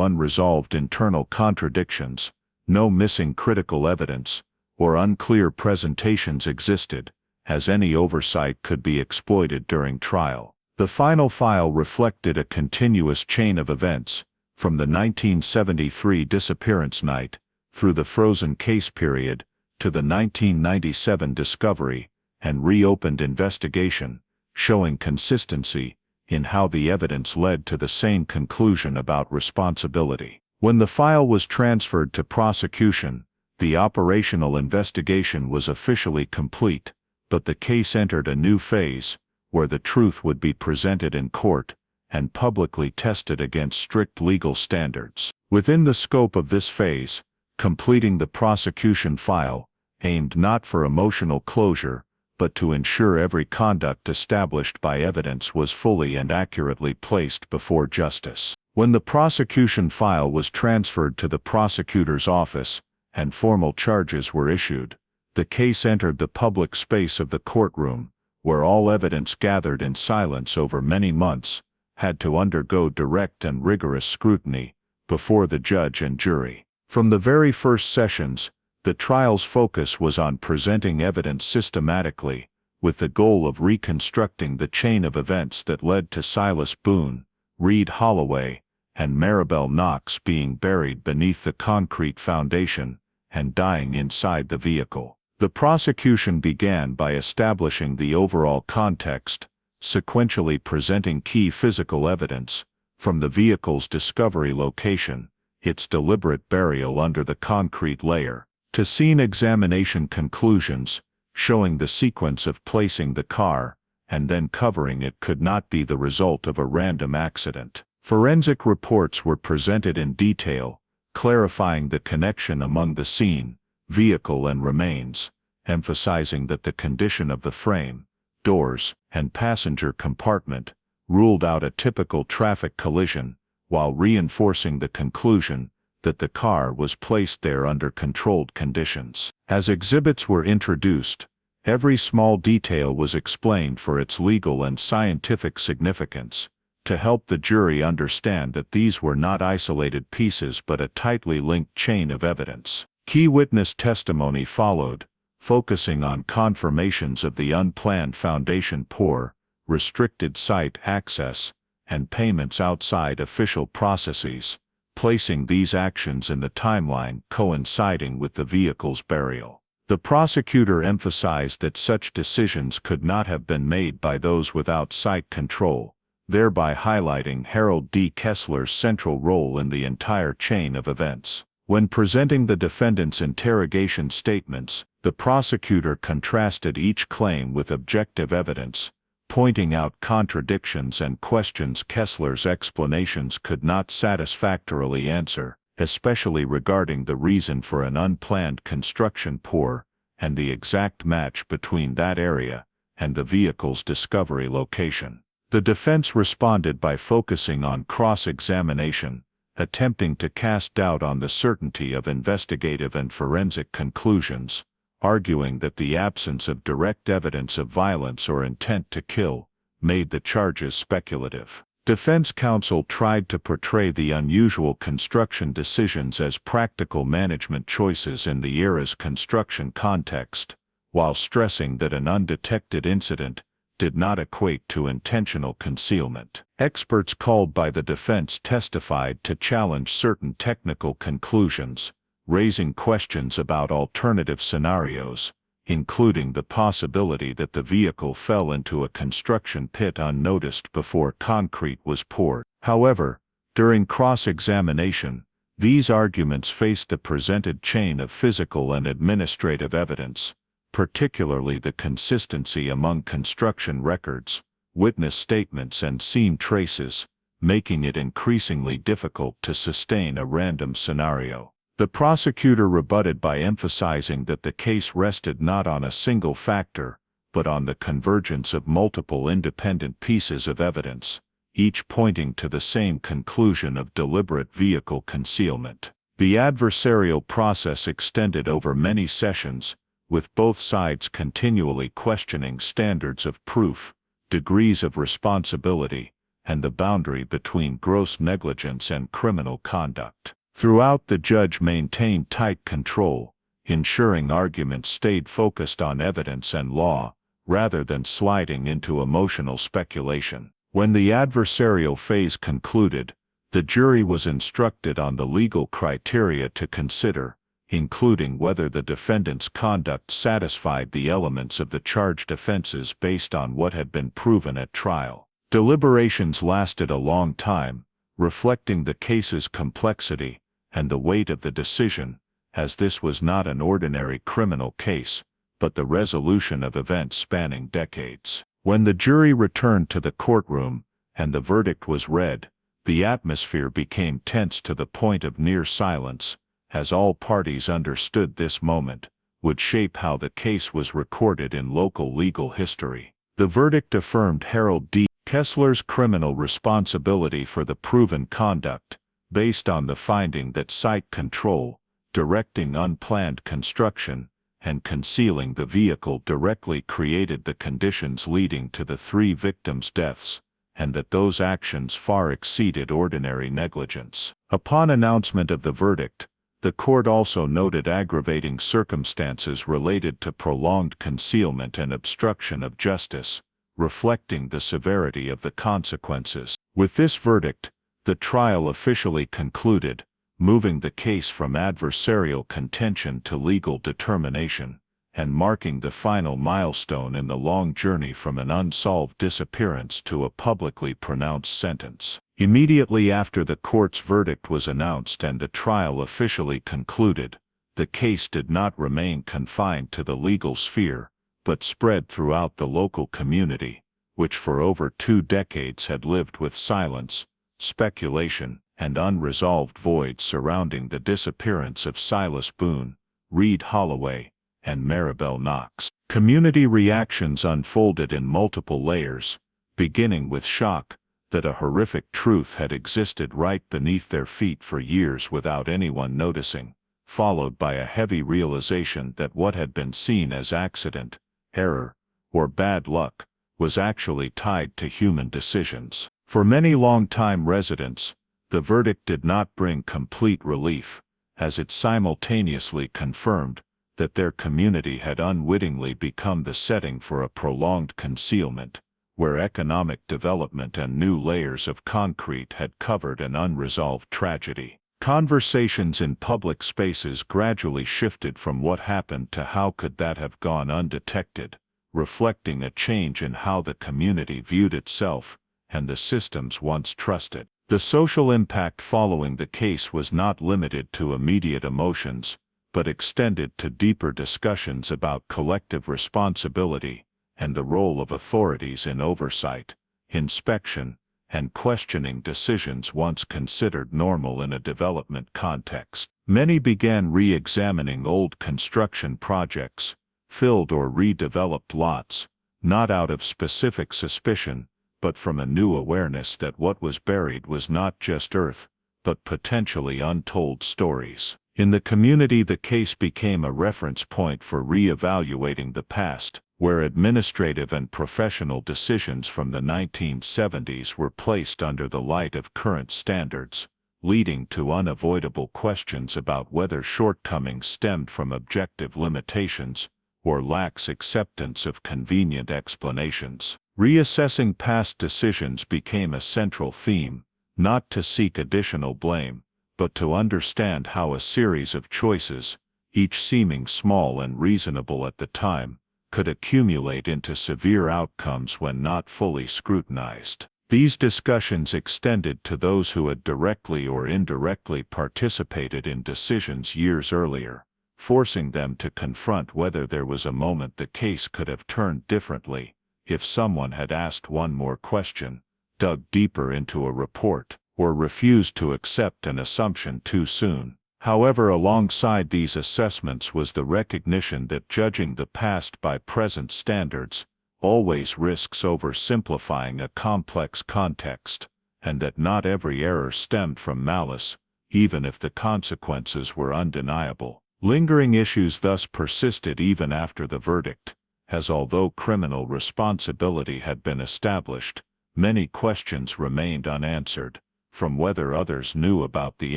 unresolved internal contradictions, no missing critical evidence, or unclear presentations existed, as any oversight could be exploited during trial. The final file reflected a continuous chain of events, from the 1973 disappearance night, through the frozen case period, to the 1997 discovery and reopened investigation, showing consistency in how the evidence led to the same conclusion about responsibility. When the file was transferred to prosecution, the operational investigation was officially complete, but the case entered a new phase, where the truth would be presented in court and publicly tested against strict legal standards. Within the scope of this phase, completing the prosecution file aimed not for emotional closure, but to ensure every conduct established by evidence was fully and accurately placed before justice. When the prosecution file was transferred to the prosecutor's office and formal charges were issued, the case entered the public space of the courtroom, where all evidence gathered in silence over many months had to undergo direct and rigorous scrutiny before the judge and jury. From the very first sessions, the trial's focus was on presenting evidence systematically, with the goal of reconstructing the chain of events that led to Silas Boone, Reed Holloway, and Maribel Knox being buried beneath the concrete foundation and dying inside the vehicle. The prosecution began by establishing the overall context, sequentially presenting key physical evidence, from the vehicle's discovery location, its deliberate burial under the concrete layer, to scene examination conclusions, showing the sequence of placing the car and then covering it could not be the result of a random accident. Forensic reports were presented in detail, clarifying the connection among the scene, vehicle and remains, emphasizing that the condition of the frame, doors, and passenger compartment ruled out a typical traffic collision, while reinforcing the conclusion that the car was placed there under controlled conditions. As exhibits were introduced, every small detail was explained for its legal and scientific significance, to help the jury understand that these were not isolated pieces but a tightly linked chain of evidence. Key witness testimony followed, focusing on confirmations of the unplanned foundation pour, restricted site access, and payments outside official processes, placing these actions in the timeline coinciding with the vehicle's burial. The prosecutor emphasized that such decisions could not have been made by those without site control, thereby highlighting Harold D. Kessler's central role in the entire chain of events. When presenting the defendant's interrogation statements, the prosecutor contrasted each claim with objective evidence, pointing out contradictions and questions Kessler's explanations could not satisfactorily answer, especially regarding the reason for an unplanned construction pour and the exact match between that area and the vehicle's discovery location. The defense responded by focusing on cross-examination, attempting to cast doubt on the certainty of investigative and forensic conclusions, arguing that the absence of direct evidence of violence or intent to kill made the charges speculative. Defense counsel tried to portray the unusual construction decisions as practical management choices in the era's construction context, while stressing that an undetected incident did not equate to intentional concealment. Experts called by the defense testified to challenge certain technical conclusions, raising questions about alternative scenarios, including the possibility that the vehicle fell into a construction pit unnoticed before concrete was poured. However, during cross-examination, these arguments faced the presented chain of physical and administrative evidence, particularly the consistency among construction records, witness statements and scene traces, making it increasingly difficult to sustain a random scenario. The prosecutor rebutted by emphasizing that the case rested not on a single factor, but on the convergence of multiple independent pieces of evidence, each pointing to the same conclusion of deliberate vehicle concealment. The adversarial process extended over many sessions, with both sides continually questioning standards of proof, degrees of responsibility, and the boundary between gross negligence and criminal conduct. Throughout, the judge maintained tight control, ensuring arguments stayed focused on evidence and law, rather than sliding into emotional speculation. When the adversarial phase concluded, the jury was instructed on the legal criteria to consider, including whether the defendant's conduct satisfied the elements of the charged offenses based on what had been proven at trial. Deliberations lasted a long time, reflecting the case's complexity and the weight of the decision, as this was not an ordinary criminal case, but the resolution of events spanning decades. When the jury returned to the courtroom and the verdict was read, the atmosphere became tense to the point of near silence, as all parties understood this moment would shape how the case was recorded in local legal history. The verdict affirmed Harold D. Kessler's criminal responsibility for the proven conduct, based on the finding that site control, directing unplanned construction, and concealing the vehicle directly created the conditions leading to the 3 victims' deaths, and that those actions far exceeded ordinary negligence. Upon announcement of the verdict, the court also noted aggravating circumstances related to prolonged concealment and obstruction of justice, reflecting the severity of the consequences. With this verdict, the trial officially concluded, moving the case from adversarial contention to legal determination, and marking the final milestone in the long journey from an unsolved disappearance to a publicly pronounced sentence. Immediately after the court's verdict was announced and the trial officially concluded, the case did not remain confined to the legal sphere, but spread throughout the local community, which for over 2 decades had lived with silence, speculation, and unresolved voids surrounding the disappearance of Silas Boone, Reed Holloway, and Maribel Knox. Community reactions unfolded in multiple layers, beginning with shock that a horrific truth had existed right beneath their feet for years without anyone noticing, followed by a heavy realization that what had been seen as accident, error, or bad luck was actually tied to human decisions. For many long-time residents, the verdict did not bring complete relief, as it simultaneously confirmed that their community had unwittingly become the setting for a prolonged concealment, where economic development and new layers of concrete had covered an unresolved tragedy. Conversations in public spaces gradually shifted from what happened to how could that have gone undetected, reflecting a change in how the community viewed itself and the systems once trusted. The social impact following the case was not limited to immediate emotions, but extended to deeper discussions about collective responsibility and the role of authorities in oversight, inspection, and questioning decisions once considered normal in a development context. Many began re-examining old construction projects, filled or redeveloped lots, not out of specific suspicion, but from a new awareness that what was buried was not just earth, but potentially untold stories. In the community, the case became a reference point for re-evaluating the past, where administrative and professional decisions from the 1970s were placed under the light of current standards, leading to unavoidable questions about whether shortcomings stemmed from objective limitations or lax acceptance of convenient explanations. Reassessing past decisions became a central theme, not to seek additional blame, but to understand how a series of choices, each seeming small and reasonable at the time, could accumulate into severe outcomes when not fully scrutinized. These discussions extended to those who had directly or indirectly participated in decisions years earlier, forcing them to confront whether there was a moment the case could have turned differently, if someone had asked one more question, dug deeper into a report, or refused to accept an assumption too soon. However, alongside these assessments was the recognition that judging the past by present standards always risks oversimplifying a complex context, and that not every error stemmed from malice, even if the consequences were undeniable. Lingering issues thus persisted even after the verdict, as although criminal responsibility had been established, many questions remained unanswered, from whether others knew about the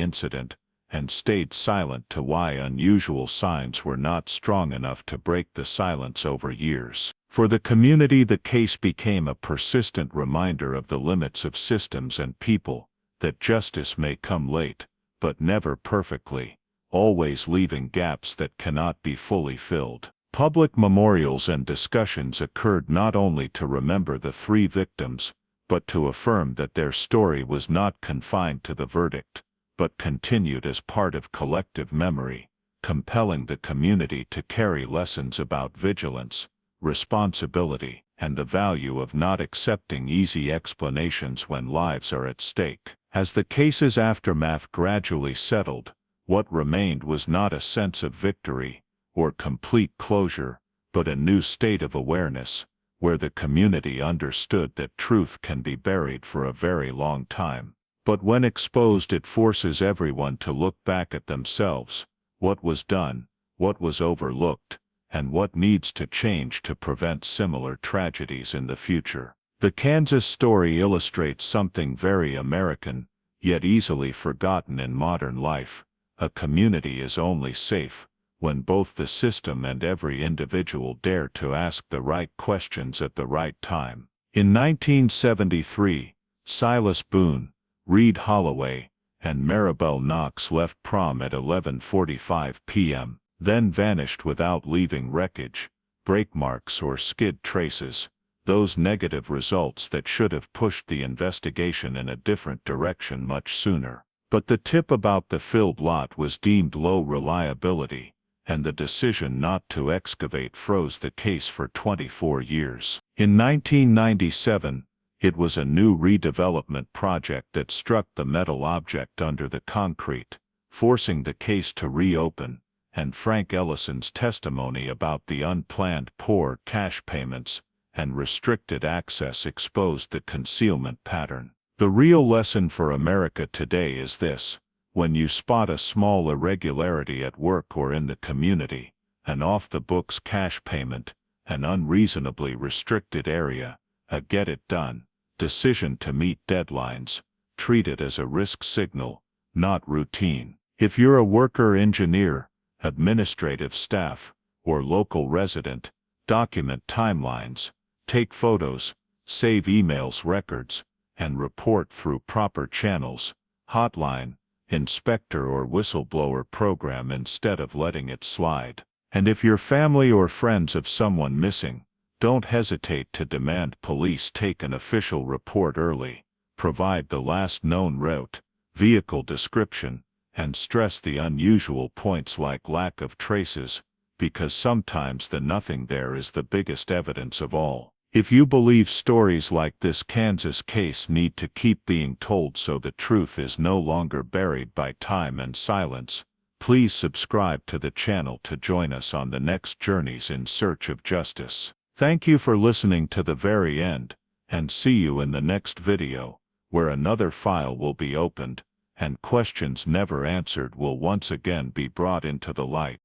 incident and stayed silent to why unusual signs were not strong enough to break the silence over years. For the community, the case became a persistent reminder of the limits of systems and people, that justice may come late, but never perfectly, always leaving gaps that cannot be fully filled. Public memorials and discussions occurred not only to remember the three victims, but to affirm that their story was not confined to the verdict, but continued as part of collective memory, compelling the community to carry lessons about vigilance, responsibility, and the value of not accepting easy explanations when lives are at stake. As the case's aftermath gradually settled, what remained was not a sense of victory or complete closure, but a new state of awareness, where the community understood that truth can be buried for a very long time. But when exposed, it forces everyone to look back at themselves, what was done, what was overlooked, and what needs to change to prevent similar tragedies in the future. The Kansas story illustrates something very American, yet easily forgotten in modern life. A community is only safe when both the system and every individual dare to ask the right questions at the right time. In 1973, Silas Boone, Reed Holloway, and Maribel Knox left prom at 11:45 p.m., then vanished without leaving wreckage, brake marks or skid traces, those negative results that should have pushed the investigation in a different direction much sooner. But the tip about the filled lot was deemed low reliability, and the decision not to excavate froze the case for 24 years. In 1997, it was a new redevelopment project that struck the metal object under the concrete, forcing the case to reopen, and Frank Ellison's testimony about the unplanned poor cash payments and restricted access exposed the concealment pattern. The real lesson for America today is this: when you spot a small irregularity at work or in the community, an off-the-books cash payment, an unreasonably restricted area, a get-it-done decision to meet deadlines, treat it as a risk signal, not routine. If you're a worker, engineer, administrative staff, or local resident, document timelines, take photos, save emails records, and report through proper channels, hotline, inspector or whistleblower program instead of letting it slide. And if you're family or friends of someone missing, Don't hesitate to demand police take an official report early. Provide the last known route, vehicle description, and stress the unusual points like lack of traces, because sometimes the nothing there is the biggest evidence of all. If you believe stories like this Kansas case need to keep being told so the truth is no longer buried by time and silence, please subscribe to the channel to join us on the next journeys in search of justice. Thank you for listening to the very end, and see you in the next video, where another file will be opened, and questions never answered will once again be brought into the light.